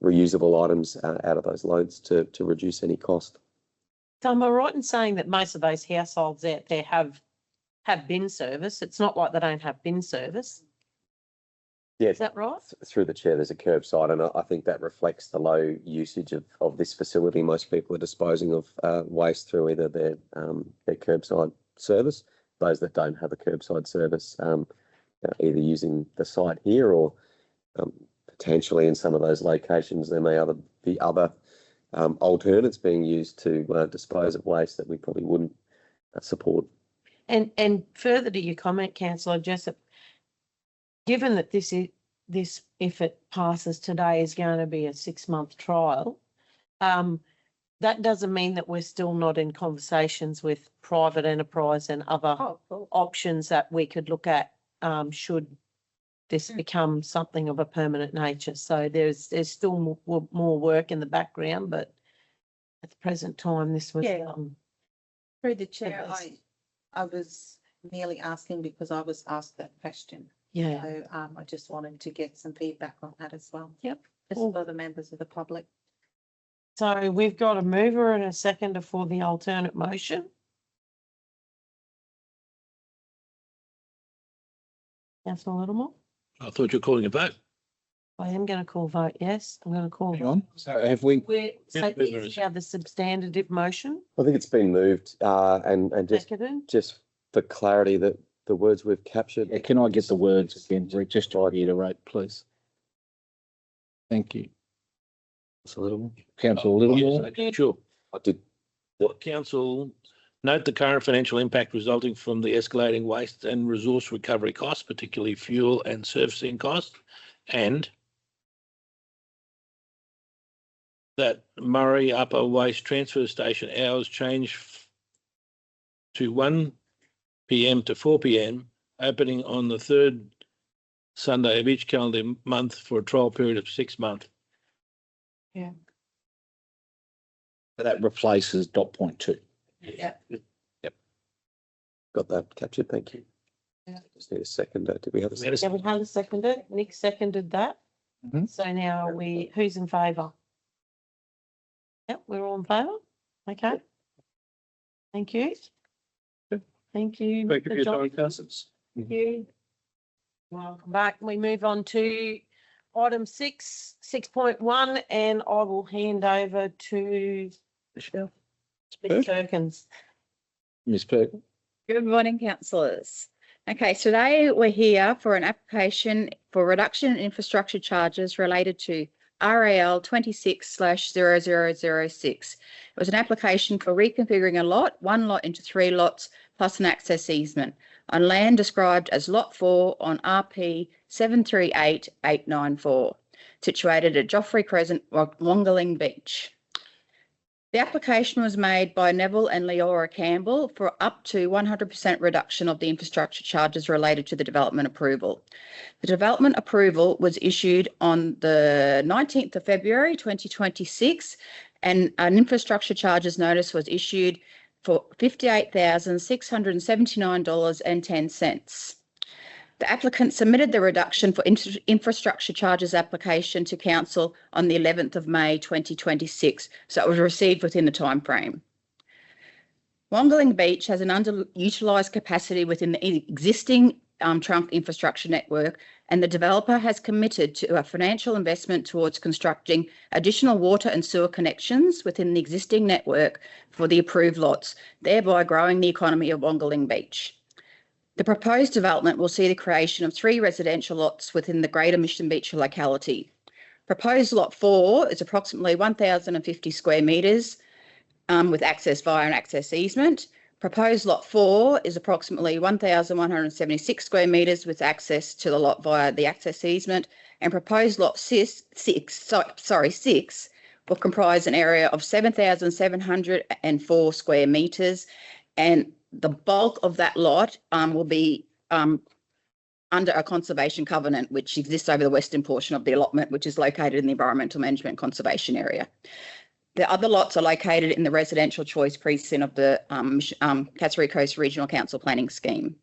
reusable items out of those loads to reduce any cost. So am I right in saying that most of those households out there have bin service? It's not like they don't have bin service. Yeah, Is that right? through the chair, there's a curbside, and I think that reflects the low usage of this facility. Most people are disposing of waste through either their curbside service. Those that don't have a curbside service, either using the site here or potentially in some of those locations, there may be other alternates being used to dispose of waste that we probably wouldn't support. And further to your comment, Councillor Jessup, given that this, if it passes today, is going to be a 6-month trial, that doesn't mean that we're still not in conversations with private enterprise and other options that we could look at should this become something of a permanent nature. So there's still more work in the background, but at the present time, this was Through the chair, Yes. I was merely asking because I was asked that question. yeah. So I just wanted to get some feedback on that as well. Yep. Just Cool. for the members of the public. So we've got a mover and a seconder for the alternate motion. Councillor Littlemore, I thought you were calling a vote. I am going to call vote yes. I'm going to call. Hang on. So have we, So Yeah, this mover is is- now the substantive motion. I think it's been moved, and Seconded. just for clarity, that the words we've captured. can I get the words again, Rick, just to reiterate, please? Thank you. It's a little. Councillor Littlemore. Yes, sure. I did. Council, note the current financial impact resulting from the escalating waste and resource recovery costs, particularly fuel and servicing costs, and that Murray Upper Waste Transfer Station hours change to 1 p.m. to 4 p.m, opening on the third Sunday of each calendar month for a trial period of 6 months. That replaces dot point 2. Yeah. Got that captured, thank you. Yeah. Just need a second. Did we have a We had a second? Yeah, we had a seconder. Nick seconded that. Mhm. So now who's in favour? Yep, we're all in favour. Okay. Thank you. Good. Thank you. Thank you for Mr. your John. time, councillors. Thank you. Welcome back. We move on to item 6.1, and I will hand over to Michelle. Ms. Perkins. Ms. Perkins. Good morning, councillors. Okay, today we're here for an application for reduction in infrastructure charges related to RAL 26/0006. It was an application for reconfiguring one lot into 3 lots plus an access easement on land described as Lot 4 on RP 738894, situated at Joffrey Crescent, Wongaling Beach. The application was made by Neville and Leora Campbell for up to 100% reduction of the infrastructure charges related to the development approval. The development approval was issued on the 19th of February 2026, and an infrastructure charges notice was issued for $58,679.10. The applicant submitted the reduction for infrastructure charges application to council on the 11th of May 2026, so it was received within the time frame. Wongaling Beach has an underutilised capacity within the existing trunk infrastructure network, and the developer has committed to a financial investment towards constructing additional water and sewer connections within the existing network for the approved lots, thereby growing the economy of Wongaling Beach. The proposed development will see the creation of 3 residential lots within the Greater Mission Beach locality. Proposed Lot 4 is approximately 1,050 square metres with access via an access easement. Proposed Lot 4 is approximately 1,176 square metres with access to the lot via the access easement. And proposed Lot 6 will comprise an area of 7,704 square metres, and the bulk of that lot will be under a conservation covenant, which exists over the western portion of the allotment, which is located in the Environmental Management Conservation Area. The other lots are located in the residential choice precinct of the Catsuri Coast Regional Council Planning Scheme.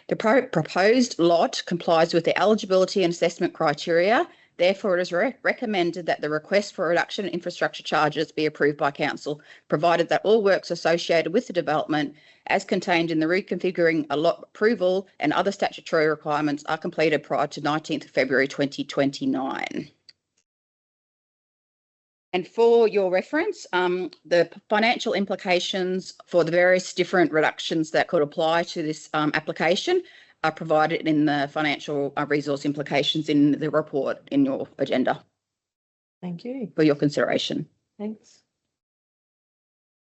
The proposed lot complies with the eligibility and assessment criteria Therefore, it is recommended that the request for a reduction in infrastructure charges be approved by council, provided that all works associated with the development as contained in the reconfiguring a lot approval and other statutory requirements are completed prior to 19th February 2029. And for your reference, the financial implications for the various different reductions that could apply to this application are provided in the financial resource implications in the report in your agenda Thank you. for your consideration. Thanks.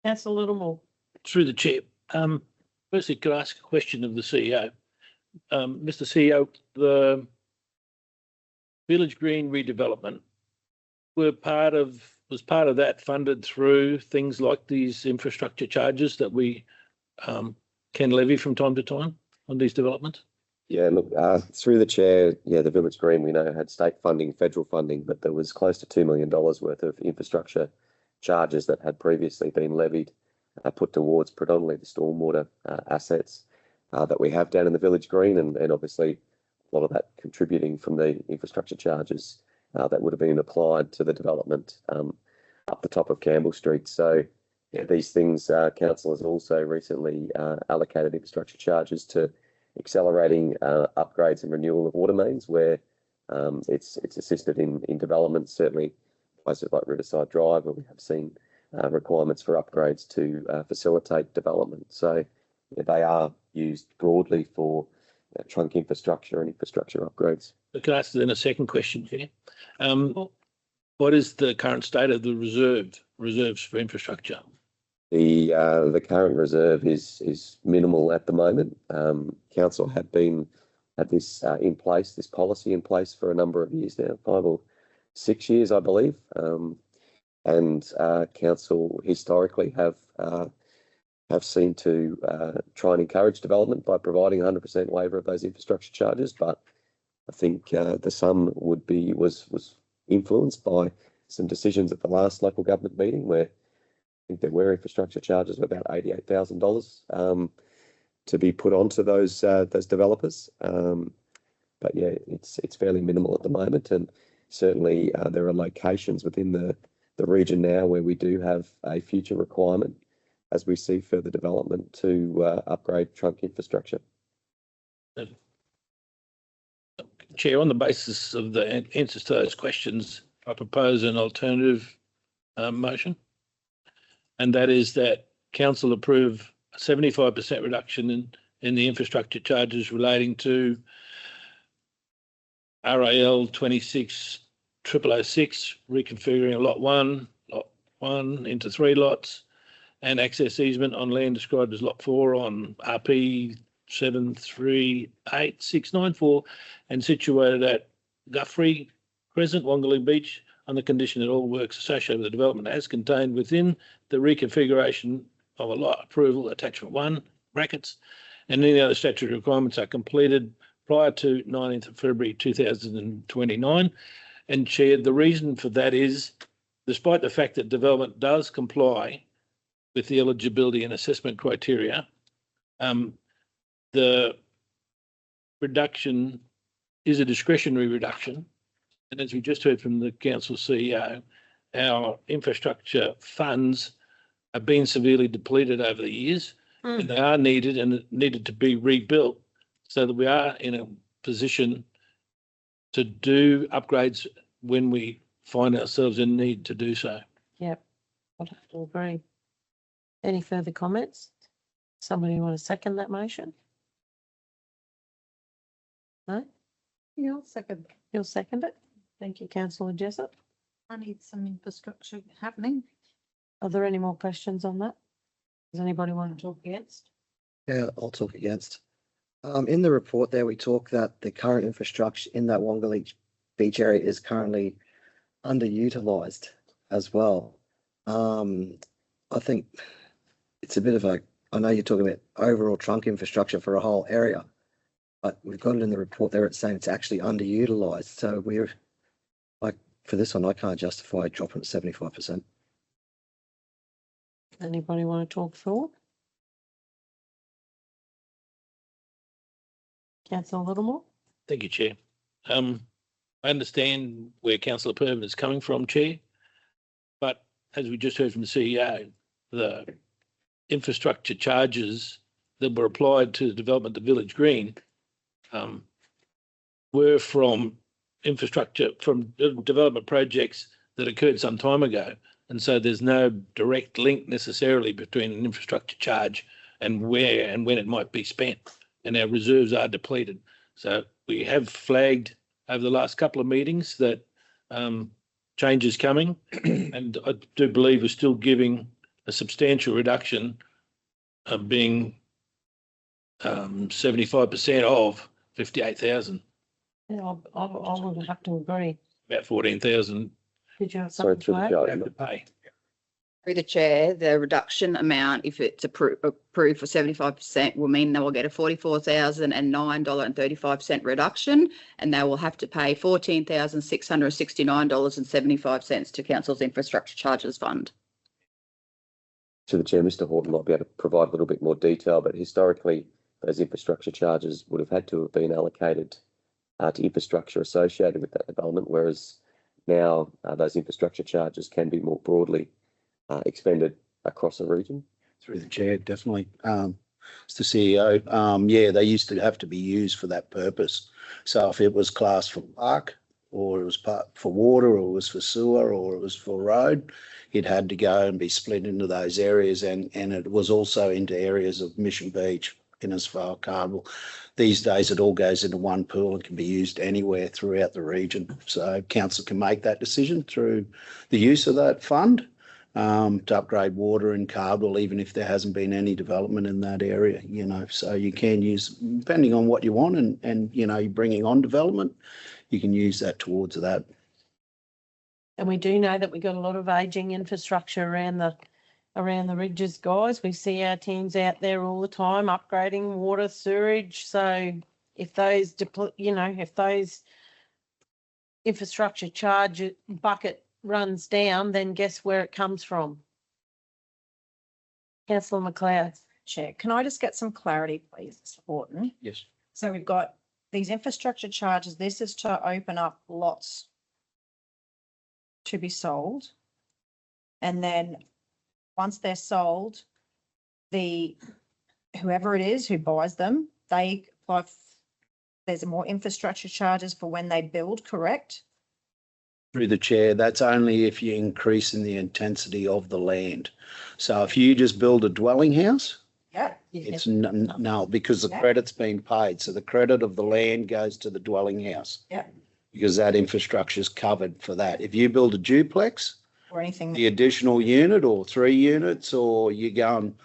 Councillor Littlemore. Through the chair. Firstly, could I ask a question of the CEO? Mr. CEO, the Village Green redevelopment was part of that funded through things like these infrastructure charges that we can levy from time to time on these developments? Yeah, look, through the chair, the Village Green, we know, had state funding, federal funding, but there was close to $2 million worth of infrastructure charges that had previously been levied, put towards predominantly the stormwater assets that we have down in the Village Green, and obviously a lot of that contributing from the infrastructure charges that would have been applied to the development up the top of Campbell Street. So these things, council has also recently allocated infrastructure charges to accelerating upgrades and renewal of water mains, where it's assisted in development, certainly places like Riverside Drive, where we have seen requirements for upgrades to facilitate development. So they are used broadly for trunk infrastructure and infrastructure upgrades. Can I ask then a second question here? What is the current state of the reserves for infrastructure? The current reserve is minimal at the moment. Council had this in place, this policy in place for a number of years now, 5 or 6 years, I believe. And council historically have seen to try and encourage development by providing 100% waiver of those infrastructure charges. But I think the sum was influenced by some decisions at the last local government meeting, where I think there were infrastructure charges of about $88,000 to be put onto those developers. But yeah, it's fairly minimal at the moment, and certainly there are locations within the region now where we do have a future requirement as we see further development to upgrade trunk infrastructure. Chair, on the basis of the answers to those questions, I propose an alternative motion, and that is that council approve a 75% reduction in the infrastructure charges relating to RAL 26-006, reconfiguring lot 1 into 3 lots, and access easement on land described as lot 4 on RP 738694 and situated at Guthrie Crescent, Wangaloo Beach, on the condition that all works associated with the development as contained within the reconfiguration of a lot approval attachment 1 brackets and any other statutory requirements are completed prior to 19th of February 2029. And Chair, the reason for that is, despite the fact that development does comply with the eligibility and assessment criteria, the reduction is a discretionary reduction. And as we just heard from the council CEO, our infrastructure funds have been severely depleted over the years, and they are needed and needed to be rebuilt so that we are in a position to do upgrades when we find ourselves in need to do so. Yep, I agree. Any further comments? Somebody want to second that motion? No? Yeah, I'll second. You'll second it? Thank you, councillor Jessup. I need some infrastructure happening. Are there any more questions on that? Does anybody want to talk against? Yeah, I'll talk against. In the report there, we talk that the current infrastructure in that Wangaloo Beach area is currently underutilised as well. I think it's a bit of I know you're talking about overall trunk infrastructure for a whole area, but we've got it in the report there. It's saying it's actually underutilised. So we're like, for this one, I can't justify dropping it 75%. Anybody want to talk for? Councillor Littlemore? Thank you, Chair. I understand where Councillor Perman is coming from, Chair. But as we just heard from the CEO, the infrastructure charges that were applied to the development of Village Green were from development projects that occurred some time ago. And so there's no direct link necessarily between an infrastructure charge and where and when it might be spent. And our reserves are depleted. So we have flagged over the last couple of meetings that change is coming. And I do believe we're still giving a substantial reduction of being 75% of 58,000, Yeah, I would have to agree. about 14,000 Did you have Sorry, something through to the add? chair. we have to pay. Through the chair, the reduction amount, if it's approved for 75%, will mean they will get a $44,009.35 reduction, and they will have to pay $14,669.75 to council's infrastructure charges fund. To the chair, Mr. Horton might be able to provide a little bit more detail, but historically, those infrastructure charges would have had to have been allocated to infrastructure associated with that development, whereas now those infrastructure charges can be more broadly expended across a region. Through the chair, definitely. Mr. CEO, yeah, they used to have to be used for that purpose. So if it was classed for park, or it was for water, or it was for sewer, or it was for road, it had to go and be split into those areas, and it was also into areas of Mission Beach, Innisfail, Cardwell. These days it all goes into one pool and can be used anywhere throughout the region. So council can make that decision through the use of that fund to upgrade water in Cardwell, even if there hasn't been any development in that area, you know. So you can use, depending on what you want, and you know, you're bringing on development, you can use that towards that. And we do know that we've got a lot of aging infrastructure around the ridges, guys. We see our teams out there all the time upgrading water, sewerage. So if those if those infrastructure charge bucket runs down, then guess where it comes from? Councillor McLeod. Chair, can I just get some clarity, please, Mr. Horton? Yes. So we've got these infrastructure charges. This is to open up lots to be sold. And then once they're sold, whoever it is who buys them, they apply. There's more infrastructure charges for when they build, correct? Through the chair, that's only if you're increasing the intensity of the land. So if you just build a dwelling house, Yeah. it's no, because the Yeah. credit's been paid. So the credit of the land goes to the dwelling house. Yeah. Because that infrastructure is covered for that. If you build a duplex, Or anything. the additional unit or 3 units, or you go and,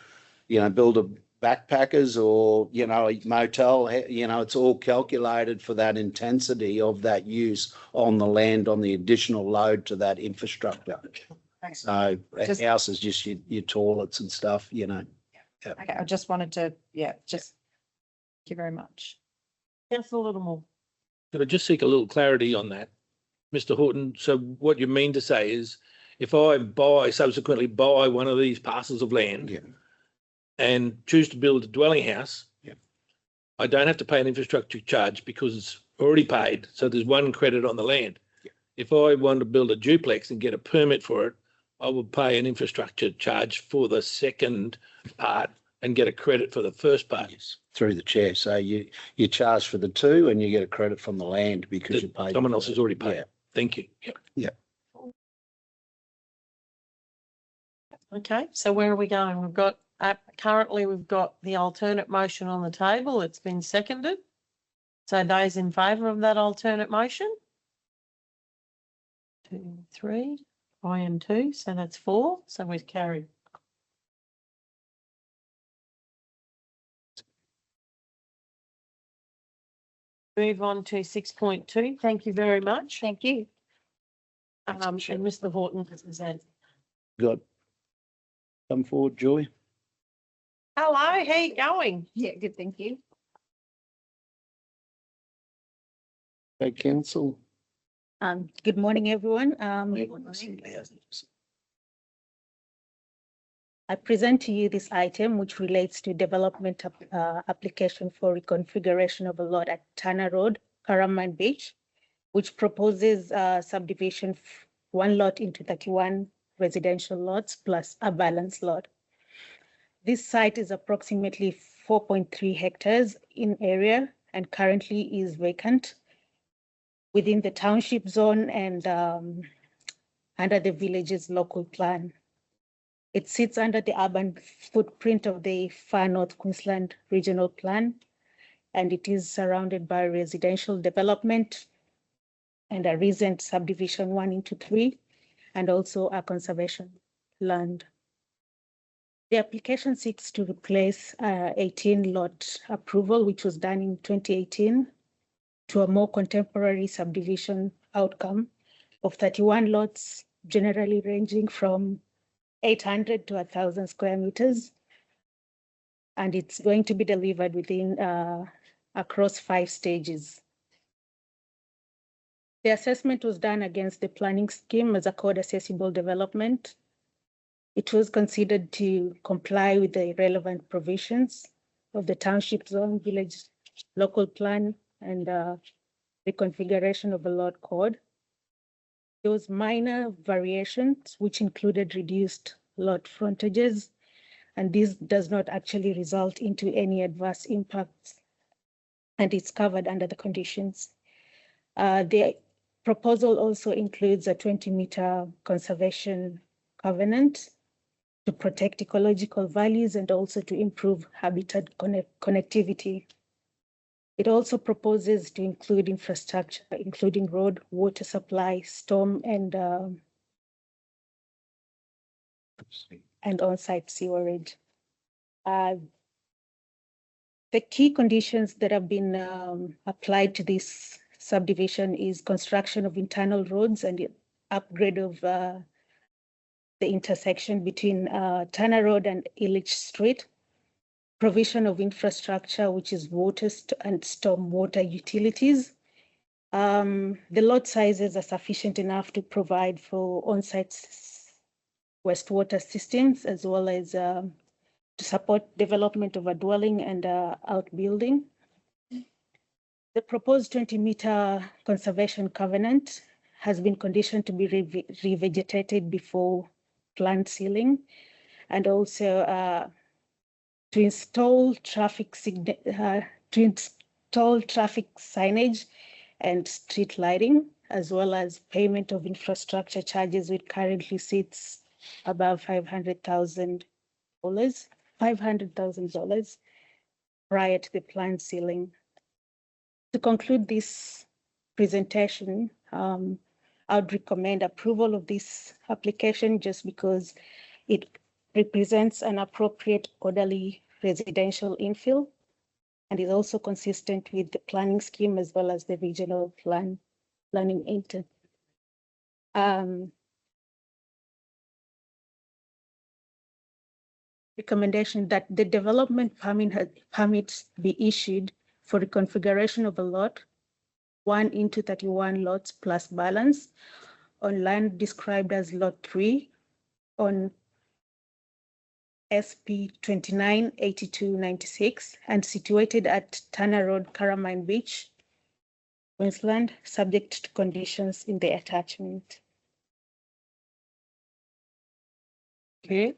you know, build a backpackers or, you know, a motel, you know, it's all calculated for that intensity of that use on the land, on the additional load to that infrastructure. Thanks. So a Just- house is just your toilets and stuff, you know. Okay, I just wanted to, thank you very much. Councillor Littlemore. Could I just seek a little clarity on that, Mr. Horton? So what you mean to say is, if I subsequently buy one of these parcels of land Yeah. and choose to build a dwelling house, Yeah. I don't have to pay an infrastructure charge because it's already paid. So there's one credit on the land. Yeah. If I want to build a duplex and get a permit for it, I will pay an infrastructure charge for the second part and get a credit for the first part. Yes, through the chair. So you charge for the 2 and you get a credit from the land because you paid. Someone for else it. has already paid. Yeah. Thank you. Yep. Okay, so where are we going? We've got, currently we've got the alternate motion on the table. It's been seconded. So those in favour of that alternate motion? 2, 3, I am 2, so that's 4, so we've carried. Move on to 6.2. Thank you very much. Thank you. And Mr. Horton has presented. Got come forward, Joy. Hello, how you going? Yeah, good, thank you. Okay, council. Good morning, everyone. I present to you this item, which relates to development application for reconfiguration of a lot at Tana Road, Karaman Beach. which proposes subdivision one lot into 31 residential lots plus a balance lot. This site is approximately 4.3 hectares in area and currently is vacant within the township zone and under the village's local plan. It sits under the urban footprint of the Far North Queensland Regional Plan, and it is surrounded by residential development and a recent subdivision 1 into 3, and also a conservation land. The application seeks to replace 18 lot approval, which was done in 2018, to a more contemporary subdivision outcome of 31 lots, generally ranging from 800 to 1,000 square meters. And it's going to be delivered within across 5 stages. The assessment was done against the planning scheme as a code accessible development. It was considered to comply with the relevant provisions of the township zone, village local plan, and the configuration of the lot code. There was minor variations, which included reduced lot frontages, and this does not actually result into any adverse impacts, and it's covered under the conditions. The proposal also includes a 20-meter conservation covenant to protect ecological values and also to improve habitat connectivity. It also proposes to include infrastructure, including road, water supply, storm, and on-site sewerage. The key conditions that have been applied to this subdivision is construction of internal roads and the upgrade of the intersection between Turner Road and Illich Street, provision of infrastructure, which is water and storm water utilities. The lot sizes are sufficient enough to provide for on-site wastewater systems, as well as to support development of a dwelling and outbuilding. The proposed 20-meter conservation covenant has been conditioned to be revegetated before plant sealing, and also to install traffic signage and street lighting, as well as payment of infrastructure charges, which currently sits above $500,000 prior to the plant sealing. To conclude this presentation, I would recommend approval of this application just because it represents an appropriate orderly residential infill and is also consistent with the planning scheme as well as the regional planning intent. Recommendation that the development permits be issued for the configuration of a lot 1 into 31 lots plus balance on land described as lot 3 on SP 298296 and situated at Turner Road, Caramine Beach, Queensland, subject to conditions in the attachment. Okay.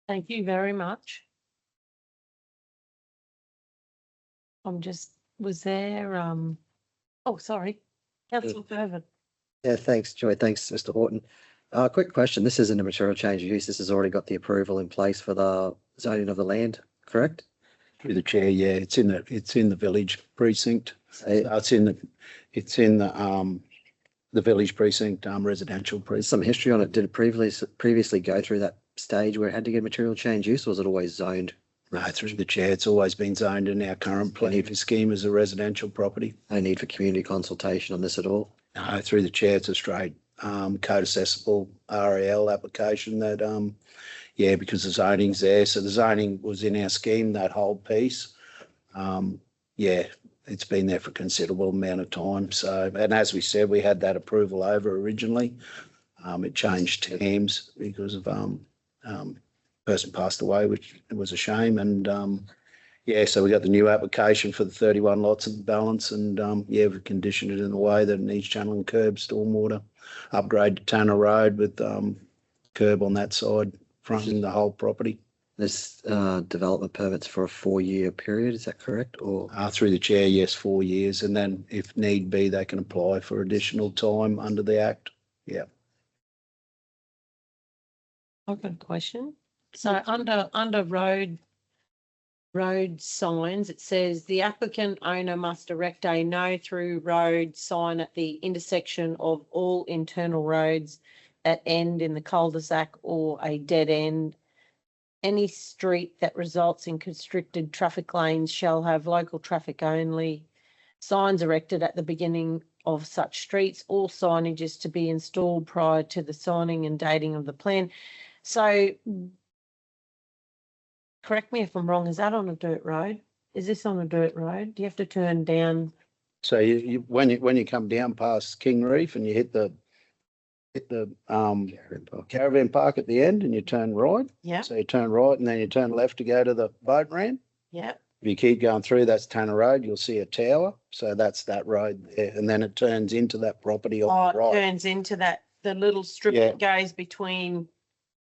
Thank you very much. Was there, oh, sorry, Councillor Fervin. Yeah, thanks, Joy. Thanks, Mr. Horton. Quick question. This isn't a material change of use. This has already got the approval in place for the zoning of the land, correct? Through the chair, yeah, it's in the village precinct. It's in the village precinct, residential precinct. Some history on it. Did it previously go through that stage where it had to get material change use, or was it always zoned? No, through the chair. It's always been zoned in our current planning scheme as a residential property. No need for community consultation on this at all? No, through the chair, it's a straight code accessible RAL application that, yeah, because the zoning's there. So the zoning was in our scheme, that whole piece. Yeah, it's been there for a considerable amount of time. So, and as we said, we had that approval over originally. It changed hands because of person passed away, which was a shame. And Yeah, so we got the new application for the 31 lots of balance and, yeah, we've conditioned it in a way that it needs channel and curb, stormwater, upgrade to Tanner Road with, curb on that side, fronting the whole property. This development permits for a 4-year period, is that correct? Or Through the chair, yes, 4 years, and then if need be, they can apply for additional time under the Act. Yeah. I've got a question. So under road signs, it says the applicant owner must erect a no through road sign at the intersection of all internal roads that end in the cul-de-sac or a dead end. Any street that results in constricted traffic lanes shall have local traffic only signs erected at the beginning of such streets. All signage is to be installed prior to the signing and dating of the plan. So correct me if I'm wrong, is that on a dirt road? Is this on a dirt road? Do you have to turn down? So when you come down past King Reef and you hit the caravan park at the end and you turn right. Yeah. So you turn right and then you turn left to go to the boat ramp. Yeah. If you keep going through, that's Tanner Road. You'll see a tower. So that's that road there. And then it turns into that property on the Oh, it right. turns into the little strip that goes between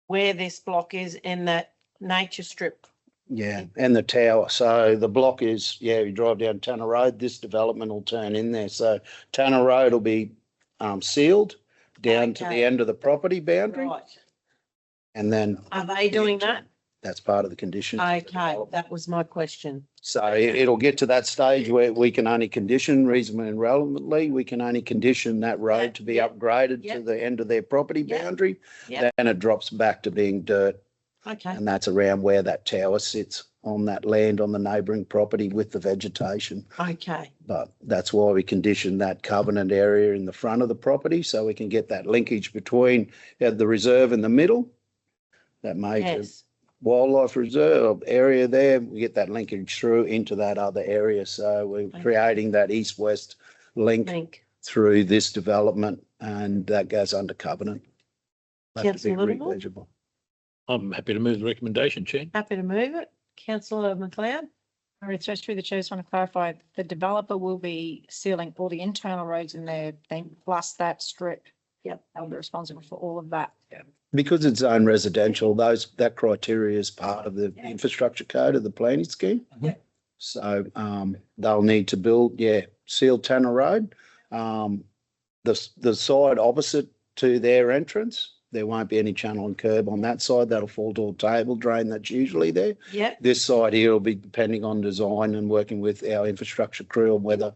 where this block is and that nature strip. Yeah, and the tower. So the block is, you drive down Tanner Road, this development will turn in there. So Tanner Road will be sealed down to the Okay. end of the property boundary. Right. And then Are they doing that? that's part of the condition. Okay, that was my question. So it'll get to that stage where we can only condition reasonably and relevantly, we can only condition that road to be upgraded to the end of their property boundary. Yep. Then it drops back to being dirt. Okay. And that's around where that tower sits on that land on the neighbouring property with the vegetation. Okay. But that's why we condition that covenant area in the front of the property, so we can get that linkage between the reserve in the middle, that major Yes. wildlife reserve area there. We get that linkage through into that other area. So we're creating that east-west link through this development, and that goes under covenant. That could be Councillor Littlemore? legible. I'm happy to move the recommendation, Chair. Happy to move it. Councillor McLeod? So through the chair, just want to clarify, the developer will be sealing all the internal roads in there, then plus that strip. Yep. They'll be responsible for all of that. Because it's zone residential, that criteria is part of the infrastructure code of the planning scheme. So they'll need to build, sealed Tanner Road. The side opposite to their entrance, there won't be any channel and curb on that side. That'll fall to a table drain that's usually there. Yep. This side here will be depending on design and working with our infrastructure crew on whether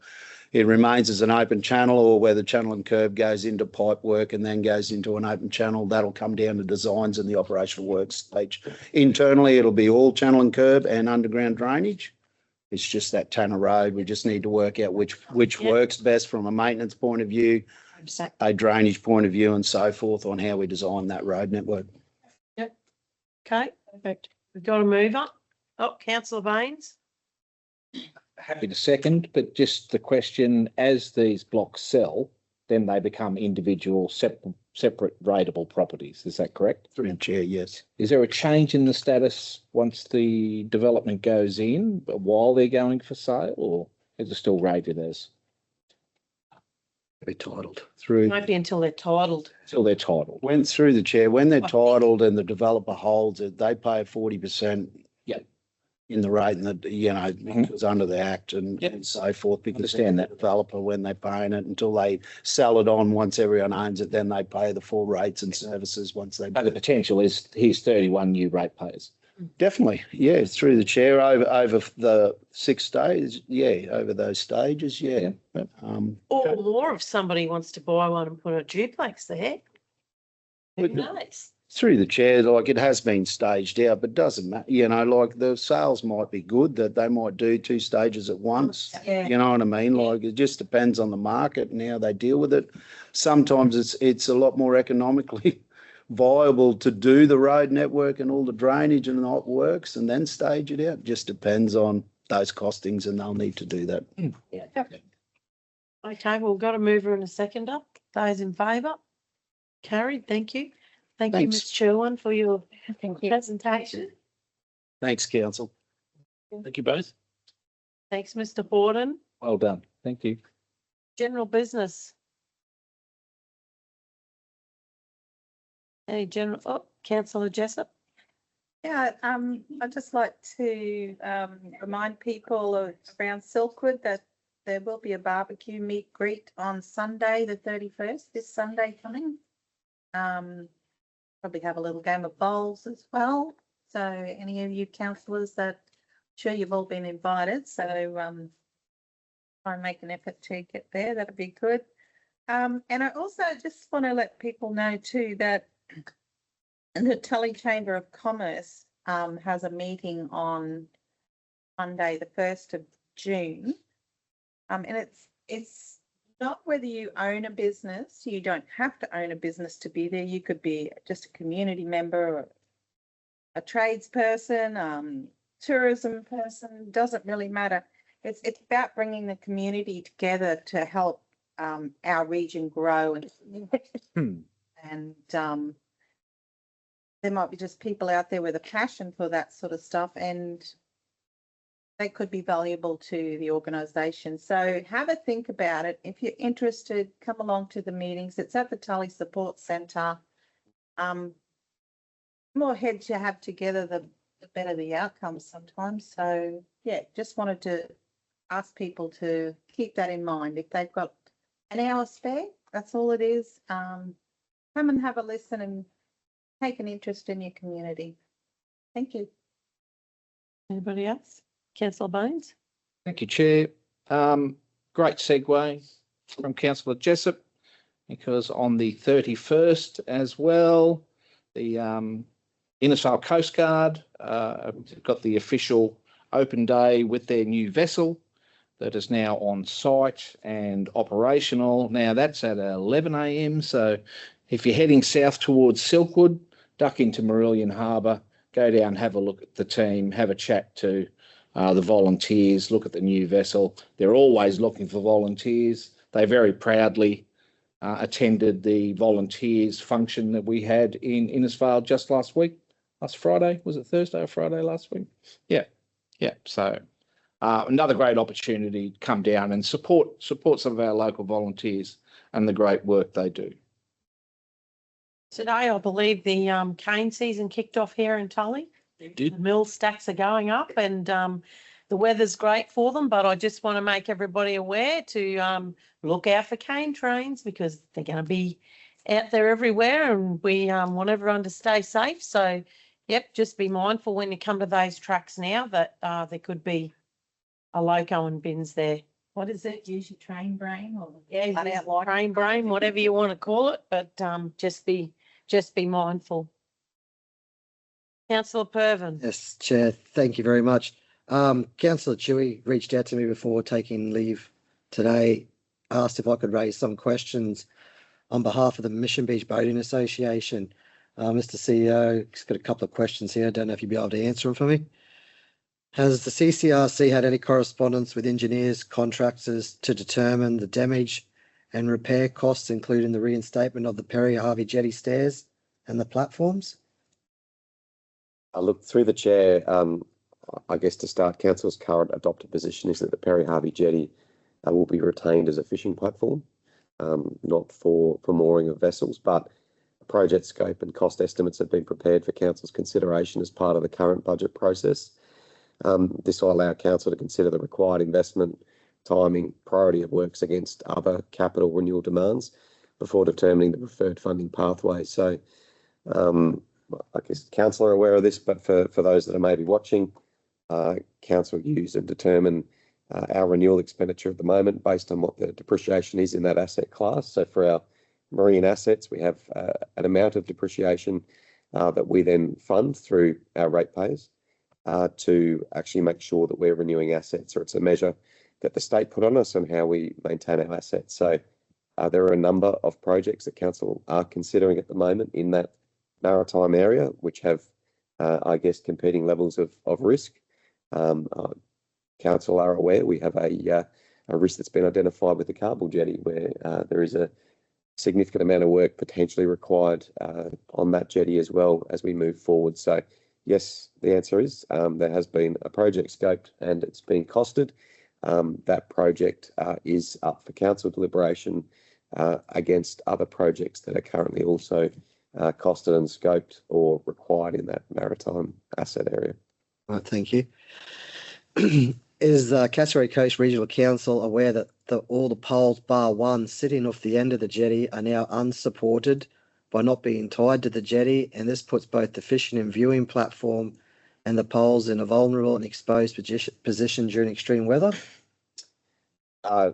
it remains as an open channel or whether channel and curb goes into pipe work and then goes into an open channel. That'll come down to designs and the operational work stage. Internally, it'll be all channel and curb and underground drainage. It's just that Tanner Road. We just need to work out which works best from a maintenance point of view, a drainage point of view, and so forth on how we design that road network. Yep. Okay, perfect. We've got a mover. Oh, councillor Baines? Happy to second, but just the question, as these blocks sell, then they become individual separate rateable properties. Is that correct? Through the chair, yes. Is there a change in the status once the development goes in while they're going for sale, or is it still rated as? Be titled through. Won't be until they're titled. Till they're titled. Went through the chair. When they're titled and the developer holds it, they pay 40%. In the rate, and because under the Act and so forth, because Understand the developer, when they're paying it until they sell it on, once everyone owns it, then they pay the full rates and services once they. But the potential is here's 31 new ratepayers. Definitely, yeah, through the chair over the 6 days, over those stages, Or more if somebody wants to buy one and put a duplex there. Who knows? Through the chair, like it has been staged out, but doesn't matter, like the sales might be good that they might do 2 stages at once. Yeah. You know what I mean? Like it just depends on the market and how they deal with it. Sometimes it's a lot more economically viable to do the road network and all the drainage and all works and then stage it out. Just depends on those costings and they'll need to do that. Yeah. Okay, well, we've got a mover and a seconder. Those in favour? Carried, thank you. Thank you, Thanks. Ms. Sherwin, for your presentation. Thanks, council. Thank you both. Thanks, Mr. Borden. Well done. Thank you. General business. Any general, Councillor Jessup? Yeah, I'd just like to remind people around Silkwood that there will be a barbecue meet greet on Sunday, the 31st, this Sunday coming. Probably have a little game of bowls as well. So any of you councillors that, I'm sure you've all been invited, so try and make an effort to get there, that'd be good. And I also just want to let people know too that the Tully Chamber of Commerce has a meeting on Monday, the 1st of June. And it's not whether you own a business. You don't have to own a business to be there. You could be just a community member, or a tradesperson, tourism person, doesn't really matter. It's about bringing the community together to help our region grow. And there might be just people out there with a passion for that sort of stuff, and they could be valuable to the organisation. So have a think about it. If you're interested, come along to the meetings. It's at the Tully Support Centre. The more heads you have together, the better the outcome sometimes. So yeah, just wanted to ask people to keep that in mind. If they've got an hour spare, that's all it is. Come and have a listen and take an interest in your community. Thank you. Anybody else? Councillor Bones? Thank you, Chair. Great segue from Councillor Jessup, because on the 31st as well, the Innisfail Coast Guard got the official open day with their new vessel that is now on site and operational. Now that's at 11 a.m. So if you're heading south towards Silkwood, duck into Marillion Harbour, go down, have a look at the team, have a chat to the volunteers, look at the new vessel. They're always looking for volunteers. They very proudly attended the volunteers function that we had in Innisfail just last Friday. Was it Thursday or Friday last week? Yeah. So another great opportunity to come down and support some of our local volunteers and the great work they do. Today, I believe the cane season kicked off here in Tully. Did. The mill stacks are going up, and the weather's great for them, but I just want to make everybody aware to look out for cane trains, because they're going to be out there everywhere, and we want everyone to stay safe. So, yep, just be mindful when you come to those tracks now that there could be a loco and bins there. What is it? Use your train brain, or train brain, whatever you want to call it, but just be mindful. Councillor Pervin. Yes, Chair, thank you very much. Councillor Chewy reached out to me before taking leave today, asked if I could raise some questions on behalf of the Mission Beach Boating Association. Mr. CEO, he's got a couple of questions here. I don't know if you'd be able to answer them for me. Has the CCRC had any correspondence with engineers, contractors to determine the damage and repair costs, including the reinstatement of the Perry Harvey Jetty stairs and the platforms? I look through the chair. I guess to start, Council's current adopted position is that the Perry Harvey Jetty will be retained as a fishing platform, not for mooring of vessels, but project scope and cost estimates have been prepared for Council's consideration as part of the current budget process. This will allow Council to consider the required investment, timing, priority of works against other capital renewal demands before determining the preferred funding pathway. So I guess Council are aware of this, but for those that are maybe watching, Council use and determine our renewal expenditure at the moment based on what the depreciation is in that asset class. So for our marine assets, we have an amount of depreciation that we then fund through our ratepayers to actually make sure that we're renewing assets, or it's a measure that the state put on us on how we maintain our assets. So there are a number of projects that Council are considering at the moment in that maritime area, which have, I guess, competing levels of risk. Council are aware we have a risk that's been identified with the Carbal Jetty, where there is a significant amount of work potentially required on that jetty as well as we move forward. So yes, the answer is there has been a project scoped and it's been costed. That project is up for council deliberation against other projects that are currently also costed and scoped or required in that maritime asset area. Right, thank you. Is Cassowary Coast Regional Council aware that all the poles bar one sitting off the end of the jetty are now unsupported by not being tied to the jetty, and this puts both the fishing and viewing platform and the poles in a vulnerable and exposed position during extreme weather?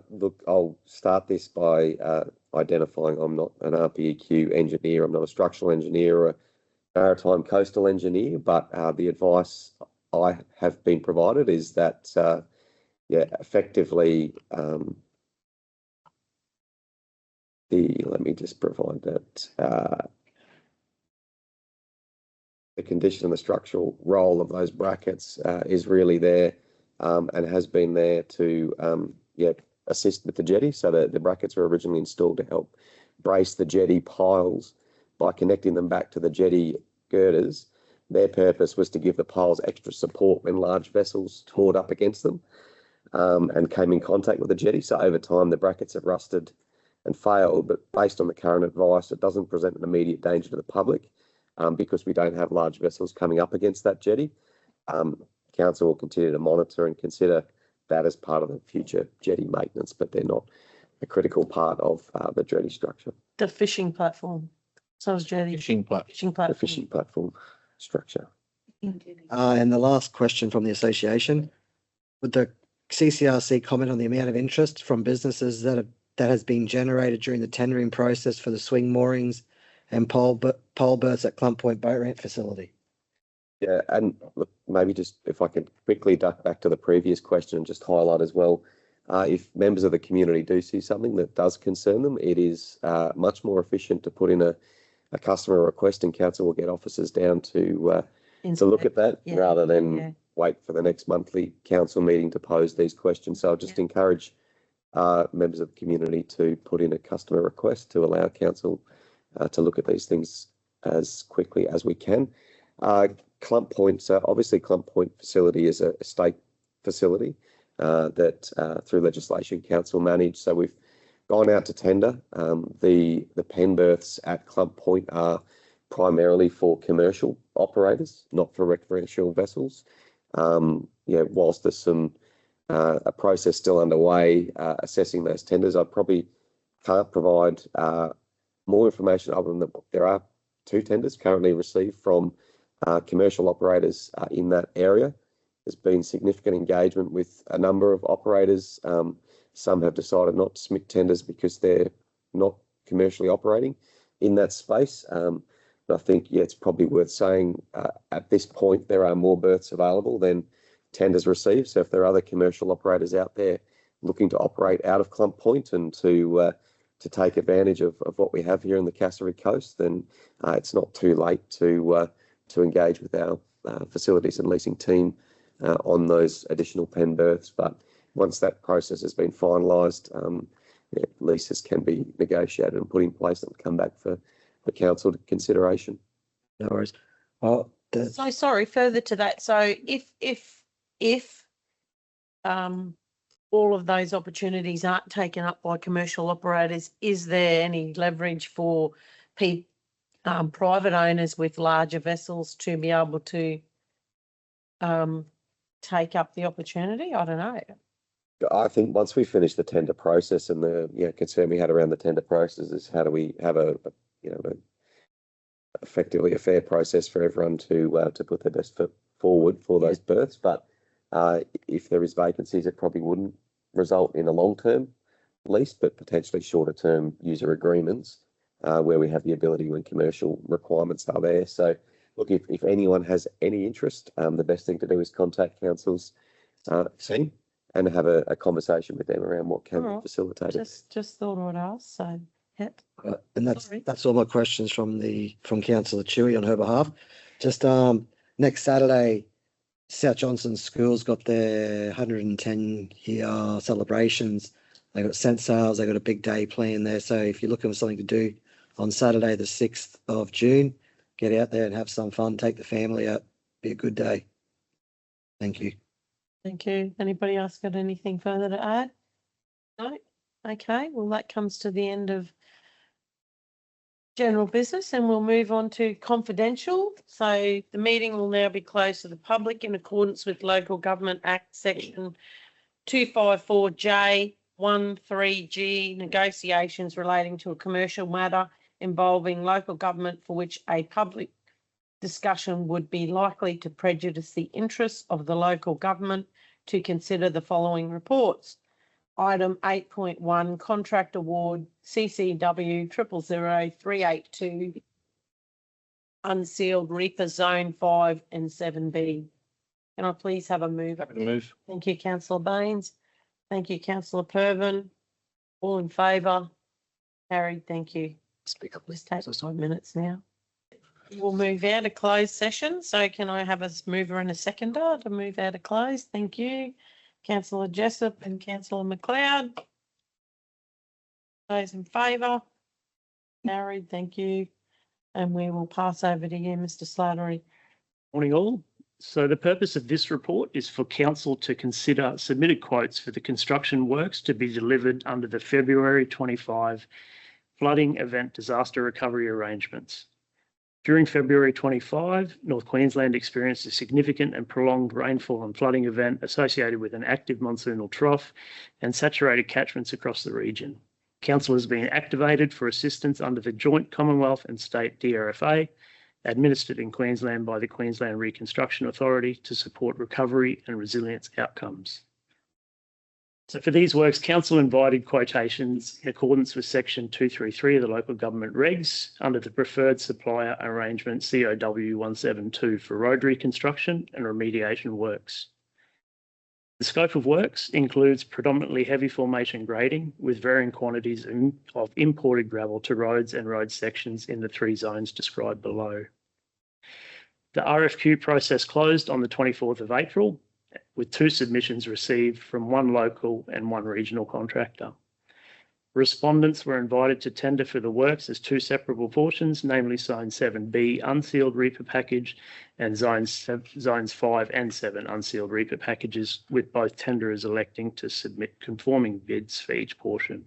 Look, I'll start this by identifying I'm not an RPEQ engineer, I'm not a structural engineer or a maritime coastal engineer, but the advice I have been provided is that, effectively, let me just provide that. The condition and the structural role of those brackets is really there and has been there to assist with the jetty. So the brackets were originally installed to help brace the jetty piles by connecting them back to the jetty girders. Their purpose was to give the piles extra support when large vessels toured up against them and came in contact with the jetty. So over time, the brackets have rusted and failed, but based on the current advice, it doesn't present an immediate danger to the public because we don't have large vessels coming up against that jetty. Council will continue to monitor and consider that as part of the future jetty maintenance, but they're not a critical part of the jetty structure. The fishing platform. So is jetty. Fishing platform. Fishing The platform. fishing platform structure. And the last question from the association, would the CCRC comment on the amount of interest from businesses that has been generated during the tendering process for the swing moorings and pole berths at Clump Point Boat Ramp facility? Yeah, and look, maybe just if I could quickly duck back to the previous question and just highlight as well, if members of the community do see something that does concern them, it is much more efficient to put in a customer request, and council will get officers down to look at that rather than wait for the next monthly council meeting to pose these questions. So I'll just encourage members of the community to put in a customer request to allow council to look at these things as quickly as we can. Clump Point, so obviously Clump Point facility is a state facility that through legislation council managed. So we've gone out to tender. The pen berths at Clump Point are primarily for commercial operators, not for recreational vessels. Whilst there's some a process still underway assessing those tenders, I probably can't provide more information other than that there are 2 tenders currently received from commercial operators in that area. There's been significant engagement with a number of operators. Some have decided not to submit tenders because they're not commercially operating in that space. But I think, it's probably worth saying at this point, there are more berths available than tenders received. So if there are other commercial operators out there looking to operate out of Clump Point and to take advantage of what we have here in the Cassowary Coast, then it's not too late to engage with our facilities and leasing team on those additional pen berths. But once that process has been finalised, leases can be negotiated and put in place and come back for council consideration. No worries. Well, So sorry, further to that. So if all of those opportunities aren't taken up by commercial operators, is there any leverage for private owners with larger vessels to be able to take up the opportunity? I don't know. I think once we finish the tender process, and the concern we had around the tender process is how do we have effectively a fair process for everyone to put their best foot forward for those berths. But if there is vacancies, it probably wouldn't result in a long-term lease, but potentially shorter-term user agreements where we have the ability when commercial requirements are there. So look, if anyone has any interest, the best thing to do is contact council's team and have a conversation with them around what can be facilitated. Just thought I'd ask. So and that's all my questions from Councillor Chewy on her behalf. Just next Saturday, South Johnson Schools got their 110-year celebrations. They got scent sales. They got a big day planned there. So if you're looking for something to do on Saturday, the 6th of June, get out there and have some fun. Take the family out be a good day. Thank you. Thank you. Anybody else got anything further to add? No? Okay, well, that comes to the end of general business and we'll move on to confidential. So the meeting will now be closed to the public in accordance with Local Government Act Section 254J 13G, negotiations relating to a commercial matter involving local government for which a public discussion would be likely to prejudice the interests of the local government, to consider the following reports. Item 8.1, contract award CCW 000382, unsealed Reaper Zone 5 and 7B. Can I please have a move? Happy to move. Thank you, councillor Baines. Thank you, councillor Pervin. All in favour? Carried, thank you. Speak up. Let's take 5 minutes now. We'll move out of closed session. So can I have a mover and a seconder to move out of close? Thank you. Councillor Jessup and Councillor McLeod. Those in favour? Carried, thank you. And we will pass over to you, Mr Slattery. Morning all. So the purpose of this report is for council to consider submitted quotes for the construction works to be delivered under the February 25 flooding event disaster recovery arrangements. During February 25, North Queensland experienced a significant and prolonged rainfall and flooding event associated with an active monsoonal trough and saturated catchments across the region. Council has been activated for assistance under the Joint Commonwealth and State DRFA, administered in Queensland by the Queensland Reconstruction Authority to support recovery and resilience outcomes. So for these works, council invited quotations in accordance with section 233 of the local government regs under the preferred supplier arrangement COW 172 for road reconstruction and remediation works. The scope of works includes predominantly heavy formation grading with varying quantities of imported gravel to roads and road sections in the 3 zones described below. The RFQ process closed on the 24th of April, with 2 submissions received from 1 local and 1 regional contractor. Respondents were invited to tender for the works as 2 separable portions, namely Zone 7B unsealed Reaper package and Zones 5 and 7 unsealed Reaper packages, with both tenderers electing to submit conforming bids for each portion.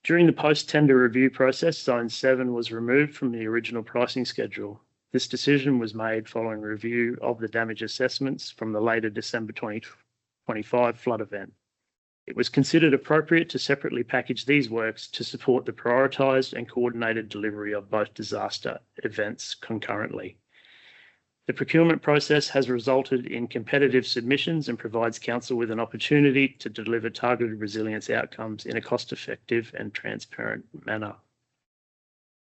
During the post-tender review process, Zone 7 was removed from the original pricing schedule. This decision was made following review of the damage assessments from the later December 2025 flood event. It was considered appropriate to separately package these works to support the prioritised and coordinated delivery of both disaster events concurrently. The procurement process has resulted in competitive submissions and provides council with an opportunity to deliver targeted resilience outcomes in a cost-effective and transparent manner.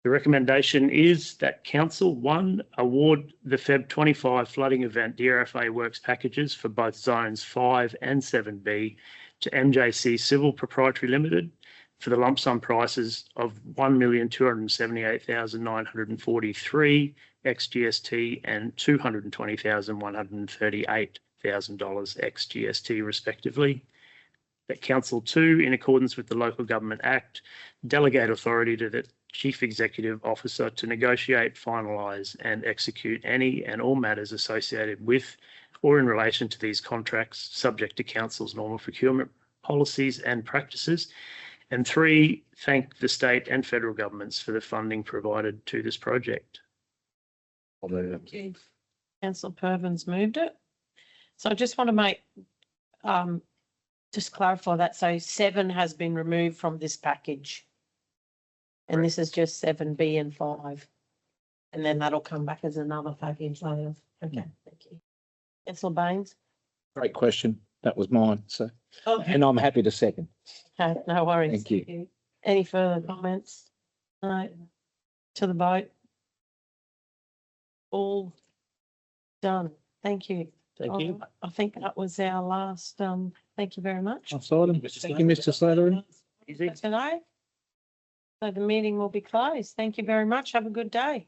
The recommendation is that council, 1, award the Feb 25 flooding event DRFA works packages for both zones 5 and 7B to MJC Civil Proprietary Limited for the lump sum prices of $1,278,943 ex GST and $220,138,000 ex GST respectively. That council, 2, in accordance with the Local Government Act, delegate authority to the Chief Executive Officer to negotiate, finalise and execute any and all matters associated with or in relation to these contracts, subject to Council's normal procurement policies and practices. And 3, thank the state and federal governments for the funding provided to this project. I'll move it. Councillor Pervin's moved it. So I just want to make, just clarify that. So 7 has been removed from this package. And this is just 7B and 5. And then that'll come back as another package later. Okay, thank you. Councillor Baines? Great question. That was mine. So, Okay. and I'm happy to second. Okay, no worries. Thank you. Any further comments? No. To the vote? All done. Thank you. Thank you. I think that was our last, thank you very much. Last item. Thank you, Mr. Slattery. Easy. Tonight. So the meeting will be closed. Thank you very much. Have a good day.